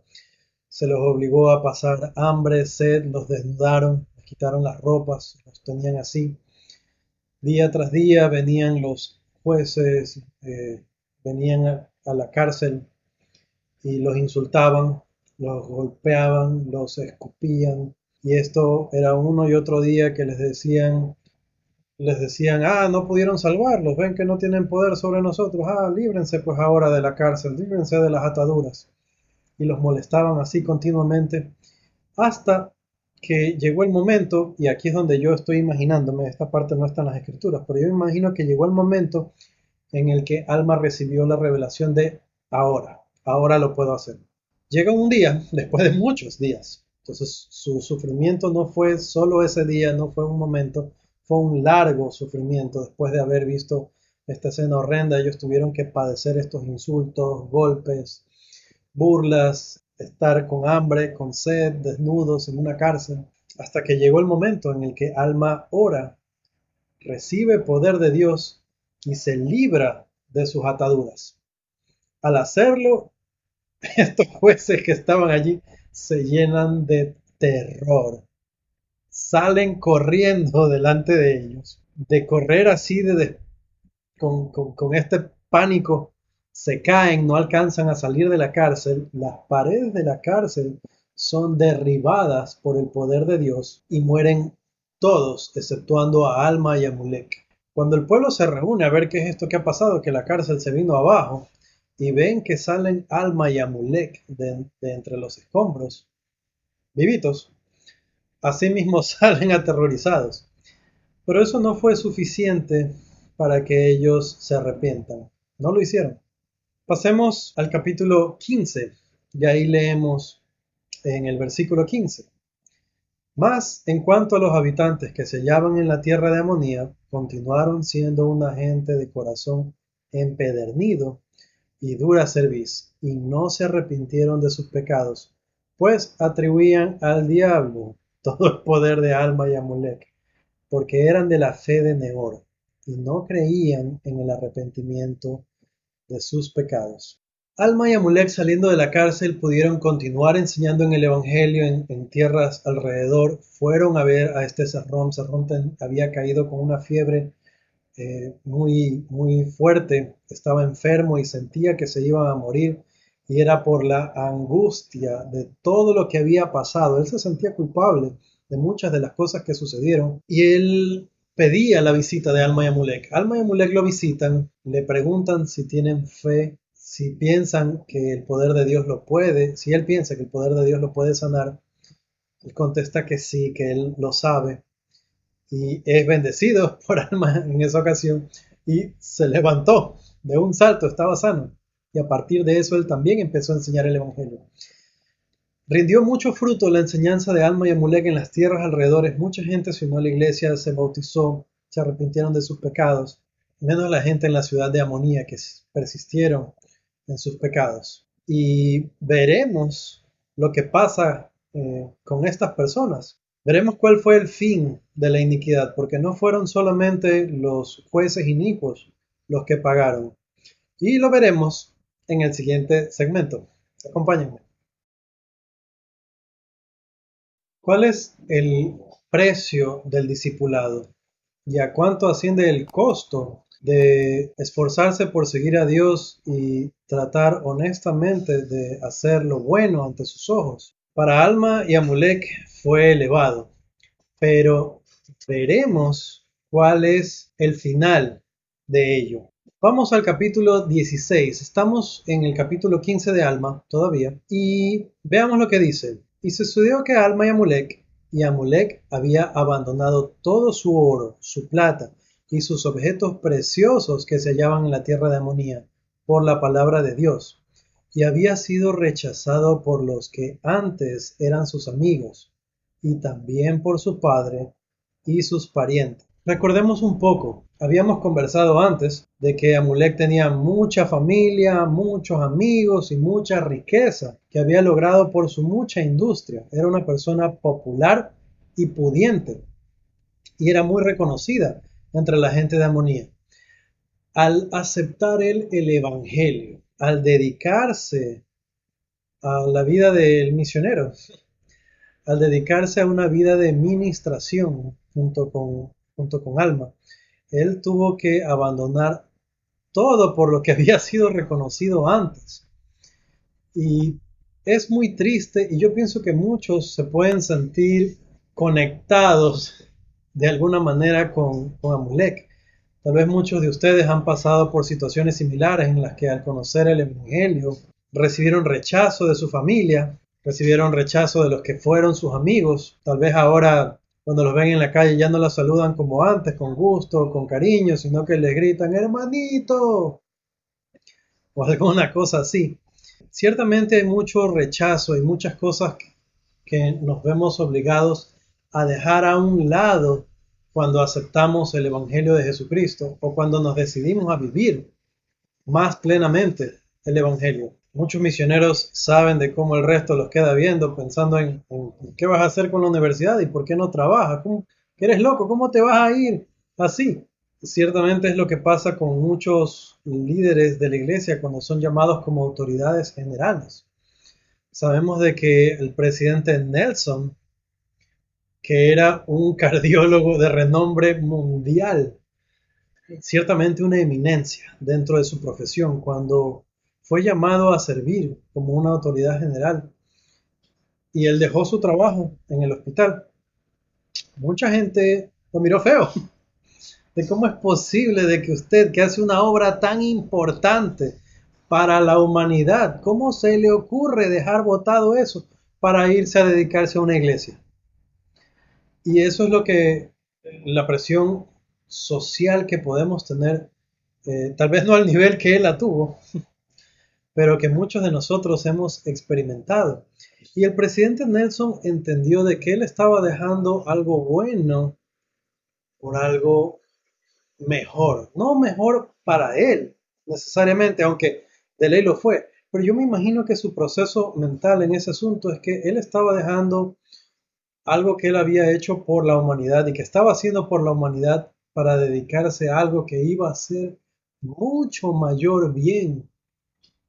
Se los obligó a pasar hambre, sed, los desnudaron, les quitaron las ropas, los tenían así. Día tras día venían los jueces, venían a la cárcel y los insultaban, los golpeaban, los escupían. Y esto era uno y otro día que les decían, no pudieron salvarlos, ven que no tienen poder sobre nosotros, líbrense pues ahora de la cárcel, líbrense de las ataduras. Y los molestaban así continuamente hasta que llegó el momento, y aquí es donde yo estoy imaginándome, esta parte no está en las escrituras, pero yo imagino que llegó el momento en el que Alma recibió la revelación de ahora lo puedo hacer. Llega un día, después de muchos días, entonces su sufrimiento no fue solo ese día, no fue un momento, fue un largo sufrimiento después de haber visto esta escena horrenda. Ellos tuvieron que padecer estos insultos, golpes, burlas, estar con hambre, con sed, desnudos en una cárcel, hasta que llegó el momento en el que Alma ora, recibe poder de Dios y se libra de sus ataduras. Al hacerlo, estos jueces que estaban allí se llenan de terror, salen corriendo delante de ellos, de correr así con este pánico, se caen, no alcanzan a salir de la cárcel, las paredes de la cárcel son derribadas por el poder de Dios y mueren todos, exceptuando a Alma y a Mulek. Cuando el pueblo se reúne a ver qué es esto que ha pasado, que la cárcel se vino abajo, y ven que salen Alma y Amulek de entre los escombros, vivitos, asimismo salen aterrorizados. Pero eso no fue suficiente para que ellos se arrepientan. No lo hicieron. Pasemos al capítulo 15 y ahí leemos en el versículo 15. Mas en cuanto a los habitantes que se hallaban en la tierra de Amonía, continuaron siendo una gente de corazón empedernido y dura cerviz, y no se arrepintieron de sus pecados, pues atribuían al diablo todo el poder de Alma y Amulek, porque eran de la fe de Nehor, y no creían en el arrepentimiento de sus pecados. Alma y Amulek, saliendo de la cárcel, pudieron continuar enseñando en el Evangelio en tierras alrededor. Fueron a ver a este Sarrom. Sarrom había caído con una fiebre muy, muy fuerte, estaba enfermo y sentía que se iba a morir, y era por la angustia de todo lo que había pasado. Él se sentía culpable de muchas de las cosas que sucedieron, y él pedía la visita de Alma y Amulek. Alma y Amulek lo visitan, le preguntan si tienen fe, si piensan que el poder de Dios lo puede, si él piensa que el poder de Dios lo puede sanar. Él contesta que sí, que él lo sabe, y es bendecido por Alma en esa ocasión, y se levantó de un salto, estaba sano, y a partir de eso él también empezó a enseñar el Evangelio. Rindió mucho fruto la enseñanza de Alma y Amulek en las tierras alrededores. Mucha gente se unió a la iglesia, se bautizó, se arrepintieron de sus pecados, menos la gente en la ciudad de Amonía, que persistieron en sus pecados. Y veremos lo que pasa con estas personas. Veremos cuál fue el fin de la iniquidad, porque no fueron solamente los jueces inicuos los que pagaron. Y lo veremos en el siguiente segmento. Acompáñenme. ¿Cuál es el precio del discipulado? ¿Y a cuánto asciende el costo de esforzarse por seguir a Dios y tratar honestamente de hacer lo bueno ante sus ojos? Para Alma y Amulek fue elevado, pero veremos cuál es el final de ello. Vamos al capítulo 16. Estamos en el capítulo 15 de Alma todavía y veamos lo que dice. Y se sucedió que Alma y Amulek había abandonado todo su oro, su plata y sus objetos preciosos que se hallaban en la tierra de Amonía por la palabra de Dios, y había sido rechazado por los que antes eran sus amigos, y también por su padre y sus parientes. Recordemos un poco, habíamos conversado antes de que Amulek tenía mucha familia, muchos amigos y mucha riqueza que había logrado por su mucha industria. Era una persona popular y pudiente y era muy reconocida entre la gente de Amonía. Al aceptar él el Evangelio, al dedicarse a la vida del misionero, al dedicarse a una vida de ministración junto con Alma, él tuvo que abandonar todo por lo que había sido reconocido antes. Y es muy triste y yo pienso que muchos se pueden sentir conectados de alguna manera con Amulek. Tal vez muchos de ustedes han pasado por situaciones similares en las que al conocer el Evangelio recibieron rechazo de su familia, recibieron rechazo de los que fueron sus amigos. Tal vez ahora cuando los ven en la calle ya no los saludan como antes, con gusto, con cariño, sino que les gritan hermanito o alguna cosa así. Ciertamente hay mucho rechazo y muchas cosas que nos vemos obligados a dejar a un lado cuando aceptamos el Evangelio de Jesucristo o cuando nos decidimos a vivir más plenamente el Evangelio. Muchos misioneros saben de cómo el resto los queda viendo, pensando en qué vas a hacer con la universidad y por qué no trabajas. ¿Que eres loco? ¿Cómo te vas a ir así? Ciertamente es lo que pasa con muchos líderes de la iglesia cuando son llamados como autoridades generales. Sabemos de que el presidente Nelson, que era un cardiólogo de renombre mundial, ciertamente una eminencia dentro de su profesión, cuando fue llamado a servir como una autoridad general y él dejó su trabajo en el hospital, mucha gente lo miró feo. De cómo es posible de que usted, que hace una obra tan importante para la humanidad, cómo se le ocurre dejar botado eso para irse a dedicarse a una iglesia. Y eso es lo que la presión social que podemos tener, tal vez no al nivel que él la tuvo, pero que muchos de nosotros hemos experimentado. Y el presidente Nelson entendió de que él estaba dejando algo bueno por algo mejor, no mejor para él necesariamente, aunque de ley lo fue, pero yo me imagino que su proceso mental en ese asunto es que él estaba dejando algo que él había hecho por la humanidad y que estaba haciendo por la humanidad para dedicarse a algo que iba a ser mucho mayor bien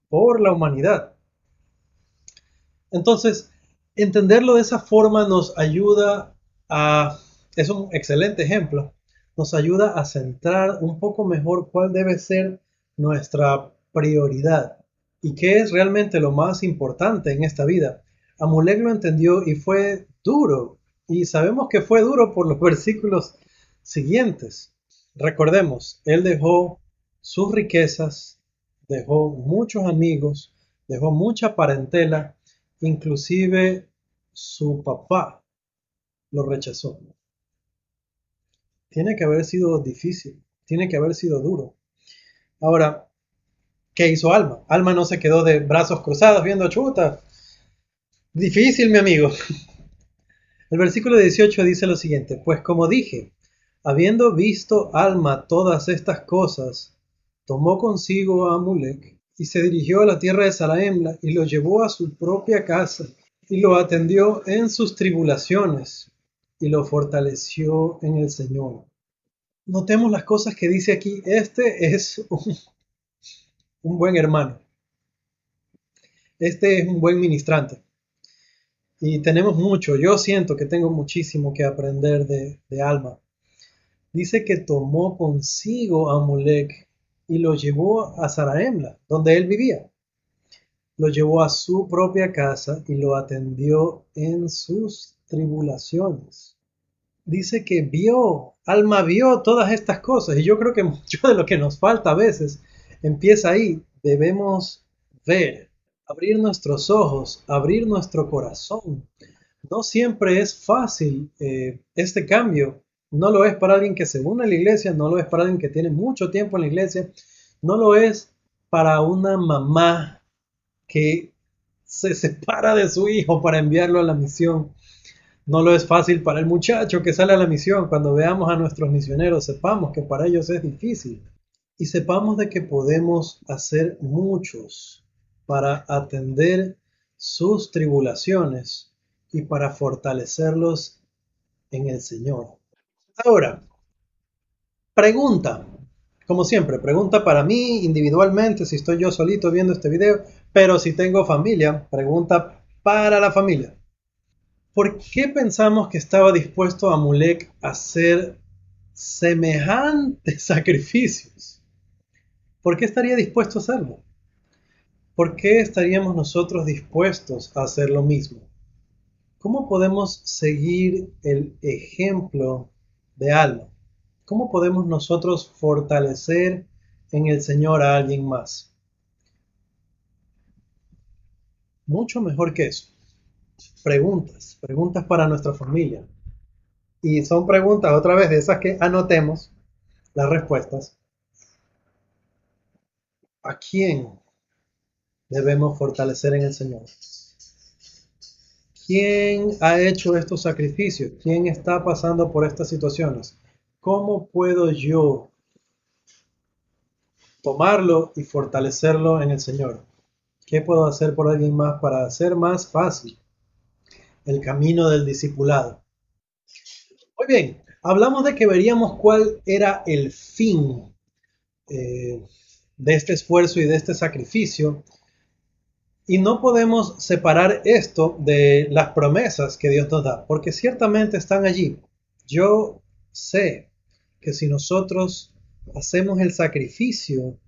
por la humanidad. Entonces, entenderlo de esa forma nos ayuda es un excelente ejemplo, nos ayuda a centrar un poco mejor cuál debe ser nuestra prioridad y qué es realmente lo más importante en esta vida. Amulek lo entendió y fue duro, y sabemos que fue duro por los versículos siguientes. Recordemos, él dejó sus riquezas, dejó muchos amigos, dejó mucha parentela, inclusive su papá lo rechazó. Tiene que haber sido difícil, tiene que haber sido duro. Ahora, ¿qué hizo Alma? Alma no se quedó de brazos cruzados viendo chuta. Difícil, mi amigo. El versículo 18 dice lo siguiente: pues como dije, habiendo visto Alma todas estas cosas, tomó consigo a Amulek y se dirigió a la tierra de Saraemla y lo llevó a su propia casa y lo atendió en sus tribulaciones y lo fortaleció en el Señor. Notemos las cosas que dice aquí. Este es un buen hermano. Este es un buen ministrante. Y tenemos mucho, yo siento que tengo muchísimo que aprender de Alma. Dice que tomó consigo a Amulek y lo llevó a Saraemla, donde él vivía. Lo llevó a su propia casa y lo atendió en sus tribulaciones. Dice que Alma vio todas estas cosas, y yo creo que mucho de lo que nos falta a veces empieza ahí. Debemos ver, abrir nuestros ojos, abrir nuestro corazón. No siempre es fácil este cambio. No lo es para alguien que se une a la iglesia, no lo es para alguien que tiene mucho tiempo en la iglesia, no lo es para una mamá que se separa de su hijo para enviarlo a la misión. No lo es fácil para el muchacho que sale a la misión. Cuando veamos a nuestros misioneros, sepamos que para ellos es difícil. Y sepamos de que podemos hacer muchos para atender sus tribulaciones y para fortalecerlos en el Señor. Ahora, pregunta, como siempre, pregunta para mí individualmente si estoy yo solito viendo este video, pero si tengo familia, pregunta para la familia. ¿Por qué pensamos que estaba dispuesto Amulek a hacer semejantes sacrificios? ¿Por qué estaría dispuesto a hacerlo? ¿Por qué estaríamos nosotros dispuestos a hacer lo mismo? ¿Cómo podemos seguir el ejemplo de Alma? ¿Cómo podemos nosotros fortalecer en el Señor a alguien más? Mucho mejor que eso. Preguntas para nuestra familia. Y son preguntas, otra vez, de esas que anotemos las respuestas. ¿A quién debemos fortalecer en el Señor? ¿Quién ha hecho estos sacrificios? ¿Quién está pasando por estas situaciones? ¿Cómo puedo yo tomarlo y fortalecerlo en el Señor? ¿Qué puedo hacer por alguien más para hacer más fácil el camino del discipulado? Muy bien, hablamos de que veríamos cuál era el fin de este esfuerzo y de este sacrificio. Y no podemos separar esto de las promesas que Dios nos da, porque ciertamente están allí. Yo sé que si nosotros hacemos el sacrificio,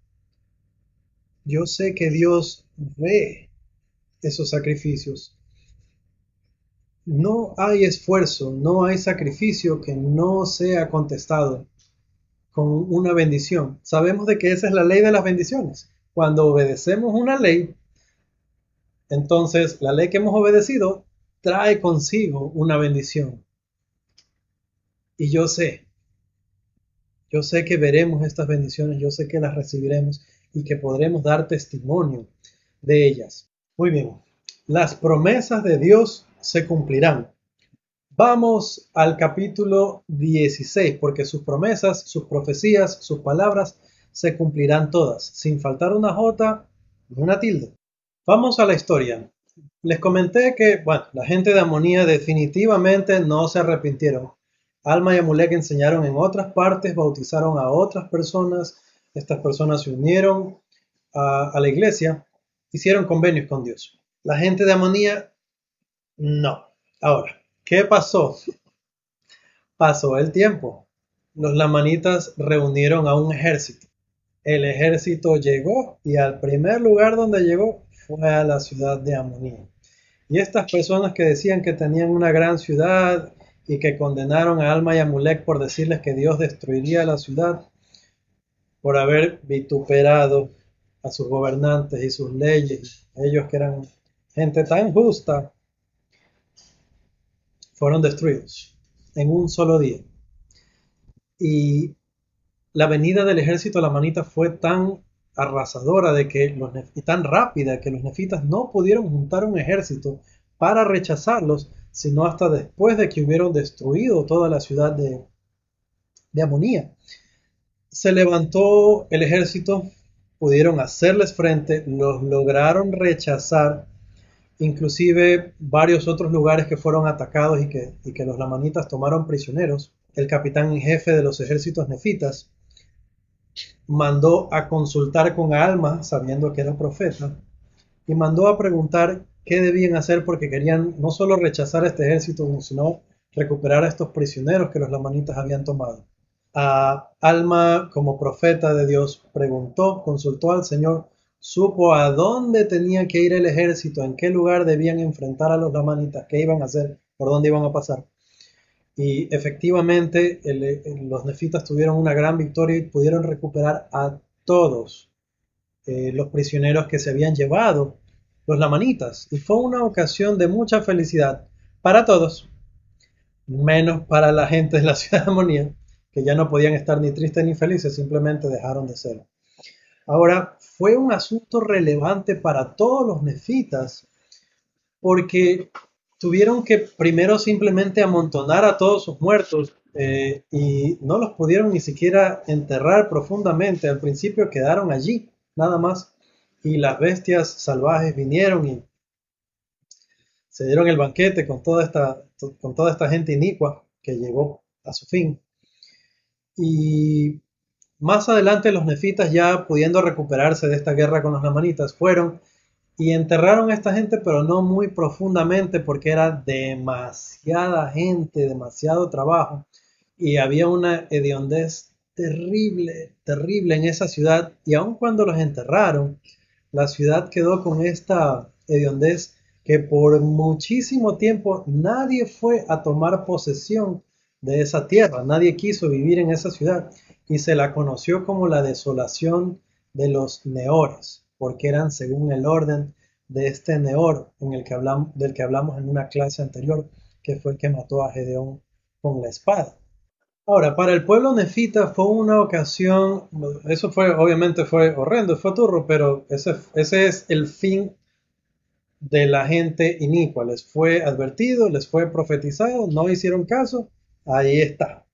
yo sé que Dios ve esos sacrificios. No hay esfuerzo, no hay sacrificio que no sea contestado con una bendición. Sabemos de que esa es la ley de las bendiciones. Cuando obedecemos una ley, entonces la ley que hemos obedecido trae consigo una bendición. Y yo sé que veremos estas bendiciones, yo sé que las recibiremos y que podremos dar testimonio de ellas. Muy bien, las promesas de Dios se cumplirán. Vamos al capítulo 16, porque sus promesas, sus profecías, sus palabras se cumplirán todas, sin faltar una jota ni una tilde. Vamos a la historia. Les comenté que, bueno, la gente de Amonía definitivamente no se arrepintieron. Alma y Amulek enseñaron en otras partes, bautizaron a otras personas, estas personas se unieron a la iglesia, hicieron convenios con Dios. La gente de Amonía, no. Ahora, ¿qué pasó? Pasó el tiempo. Los lamanitas reunieron a un ejército. El ejército llegó y al primer lugar donde llegó fue a la ciudad de Amonía. Y estas personas que decían que tenían una gran ciudad y que condenaron a Alma y a Amulek por decirles que Dios destruiría la ciudad, por haber vituperado a sus gobernantes y sus leyes, ellos que eran gente tan justa, fueron destruidos en un solo día. Y la venida del ejército lamanita fue tan arrasadora y tan rápida que los nefitas no pudieron juntar un ejército para rechazarlos, sino hasta después de que hubieron destruido toda la ciudad de Amonía. Se levantó el ejército, pudieron hacerles frente, los lograron rechazar, inclusive varios otros lugares que fueron atacados y que los lamanitas tomaron prisioneros. El capitán en jefe de los ejércitos nefitas mandó a consultar con Alma, sabiendo que era profeta, y mandó a preguntar qué debían hacer porque querían no solo rechazar este ejército, sino recuperar a estos prisioneros que los lamanitas habían tomado. Alma, como profeta de Dios, preguntó, consultó al Señor, supo a dónde tenía que ir el ejército, en qué lugar debían enfrentar a los lamanitas, qué iban a hacer, por dónde iban a pasar. Y efectivamente los nefitas tuvieron una gran victoria y pudieron recuperar a todos los prisioneros que se habían llevado los lamanitas. Y fue una ocasión de mucha felicidad para todos, menos para la gente de la ciudad de Amonía, que ya no podían estar ni tristes ni felices, simplemente dejaron de serlo. Ahora, fue un asunto relevante para todos los nefitas, porque tuvieron que primero simplemente amontonar a todos sus muertos y no los pudieron ni siquiera enterrar profundamente. Al principio quedaron allí, nada más, y las bestias salvajes vinieron y se dieron el banquete con toda esta gente inicua que llegó a su fin. Y más adelante los nefitas, ya pudiendo recuperarse de esta guerra con los lamanitas, fueron y enterraron a esta gente, pero no muy profundamente porque era demasiada gente, demasiado trabajo y había una hediondez terrible, terrible en esa ciudad. Y aun cuando los enterraron, la ciudad quedó con esta hediondez que por muchísimo tiempo nadie fue a tomar posesión de esa tierra, nadie quiso vivir en esa ciudad y se la conoció como la desolación de los Neores, porque eran según el orden de este Neor del que hablamos en una clase anterior, que fue el que mató a Gedeón con la espada. Ahora, para el pueblo nefita fue una ocasión, eso fue, obviamente fue horrendo, fue turro, pero ese es el fin de la gente inicua. Les fue advertido, les fue profetizado, no hicieron caso, ahí está.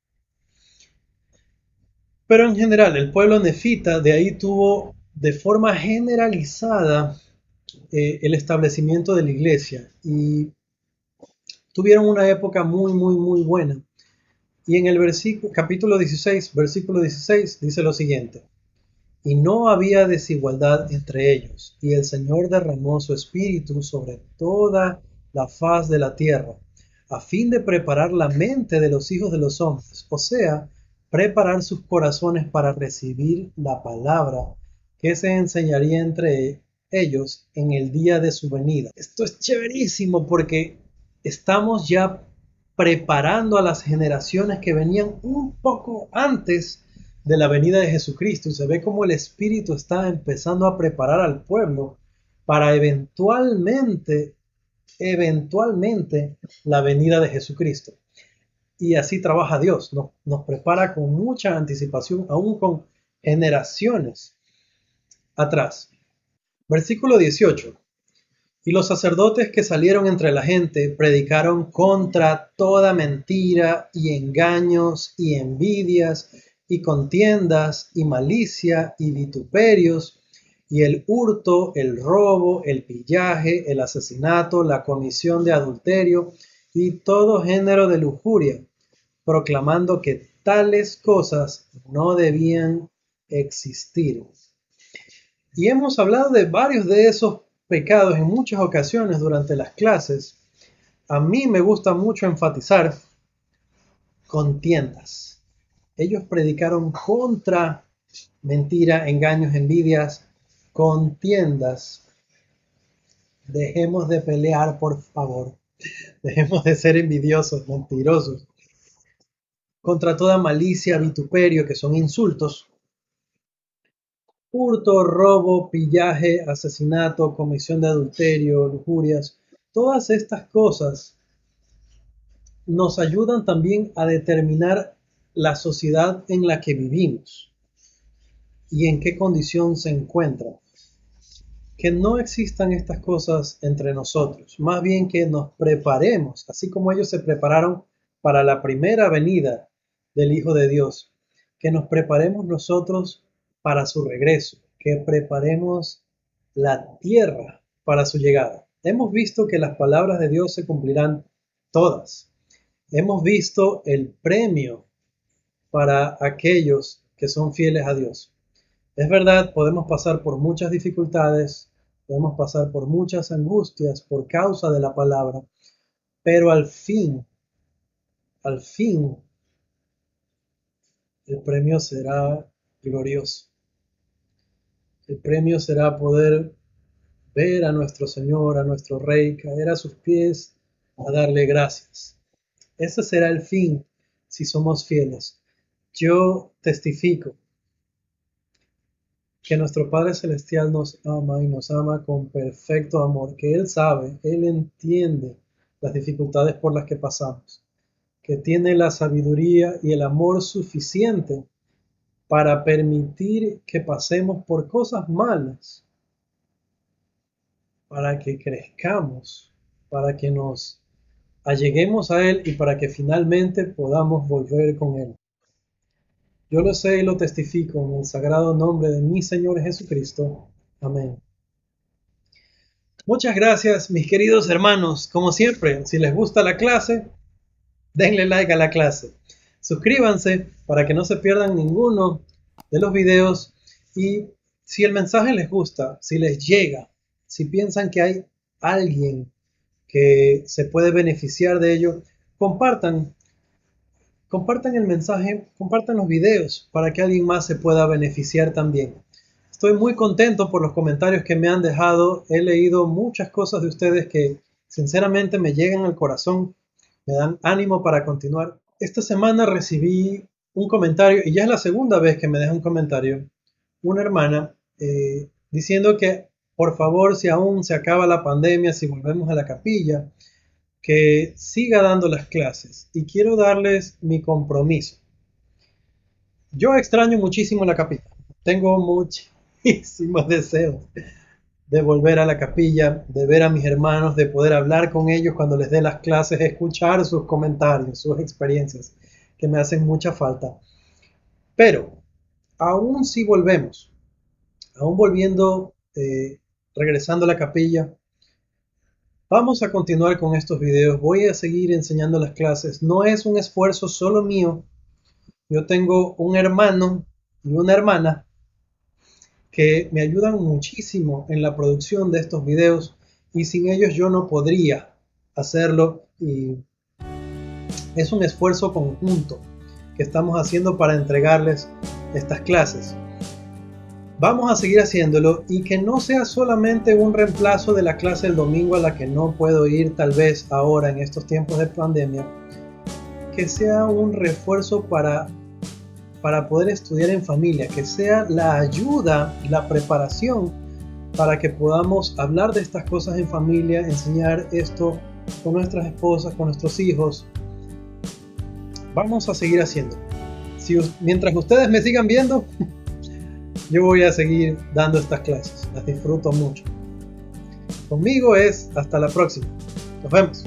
Pero en general, el pueblo nefita de ahí tuvo de forma generalizada el establecimiento de la iglesia y tuvieron una época muy, muy, muy buena. Y en el capítulo 16, versículo 16, dice lo siguiente: y no había desigualdad entre ellos, y el Señor derramó su espíritu sobre toda la faz de la tierra, a fin de preparar la mente de los hijos de los hombres, o sea, preparar sus corazones para recibir la palabra que se enseñaría entre ellos en el día de su venida. Esto es chéverísimo porque estamos ya preparando a las generaciones que venían un poco antes de la venida de Jesucristo, y se ve como el Espíritu está empezando a preparar al pueblo para eventualmente la venida de Jesucristo. Y así trabaja Dios, nos prepara con mucha anticipación, aún con generaciones atrás. Versículo 18. Y los sacerdotes que salieron entre la gente predicaron contra toda mentira y engaños y envidias y contiendas y malicia y vituperios y el hurto, el robo, el pillaje, el asesinato, la comisión de adulterio y todo género de lujuria, proclamando que tales cosas no debían existir. Y hemos hablado de varios de esos pecados en muchas ocasiones durante las clases. A mí me gusta mucho enfatizar contiendas. Ellos predicaron contra mentira, engaños, envidias, contiendas. Dejemos de pelear, por favor. Dejemos de ser envidiosos, mentirosos. Contra toda malicia, vituperio, que son insultos. Hurto, robo, pillaje, asesinato, comisión de adulterio, lujurias. Todas estas cosas nos ayudan también a determinar la sociedad en la que vivimos y en qué condición se encuentra. Que no existan estas cosas entre nosotros, más bien que nos preparemos, así como ellos se prepararon para la primera venida del Hijo de Dios, que nos preparemos nosotros para su regreso, que preparemos la tierra para su llegada. Hemos visto que las palabras de Dios se cumplirán todas. Hemos visto el premio para aquellos que son fieles a Dios. Es verdad, podemos pasar por muchas dificultades, podemos pasar por muchas angustias por causa de la palabra, pero al fin, el premio será glorioso. El premio será poder ver a nuestro Señor, a nuestro Rey, caer a sus pies a darle gracias. Ese será el fin si somos fieles. Yo testifico que nuestro Padre Celestial nos ama y nos ama con perfecto amor, que Él sabe, Él entiende las dificultades por las que pasamos, que tiene la sabiduría y el amor suficiente para permitir que pasemos por cosas malas, para que crezcamos, para que nos alleguemos a Él y para que finalmente podamos volver con Él. Yo lo sé y lo testifico en el sagrado nombre de mi Señor Jesucristo. Amén. Muchas gracias, mis queridos hermanos. Como siempre, si les gusta la clase, denle like a la clase. Suscríbanse para que no se pierdan ninguno de los videos. Y si el mensaje les gusta, si les llega, si piensan que hay alguien que se puede beneficiar de ello, compartan el mensaje, compartan los videos para que alguien más se pueda beneficiar también. Estoy muy contento por los comentarios que me han dejado. He leído muchas cosas de ustedes que sinceramente me llegan al corazón, me dan ánimo para continuar. Esta semana recibí un comentario, y ya es la segunda vez que me deja un comentario, una hermana diciendo que por favor, si aún se acaba la pandemia, si volvemos a la capilla, que siga dando las clases, y quiero darles mi compromiso. Yo extraño muchísimo la capilla, tengo muchísimos deseos de volver a la capilla, de ver a mis hermanos, de poder hablar con ellos cuando les dé las clases, escuchar sus comentarios, sus experiencias, que me hacen mucha falta. Pero, aún si volvemos, aún volviendo, regresando a la capilla, vamos a continuar con estos videos. Voy a seguir enseñando las clases. No es un esfuerzo solo mío. Yo tengo un hermano y una hermana que me ayudan muchísimo en la producción de estos videos, y sin ellos yo no podría hacerlo, y es un esfuerzo conjunto que estamos haciendo para entregarles estas clases. Vamos a seguir haciéndolo, y que no sea solamente un reemplazo de la clase del domingo a la que no puedo ir tal vez ahora en estos tiempos de pandemia, que sea un refuerzo para poder estudiar en familia, que sea la ayuda, la preparación para que podamos hablar de estas cosas en familia, enseñar esto con nuestras esposas, con nuestros hijos. Vamos a seguir haciendo. Mientras ustedes me sigan viendo, yo voy a seguir dando estas clases. Las disfruto mucho. Conmigo es hasta la próxima. Nos vemos.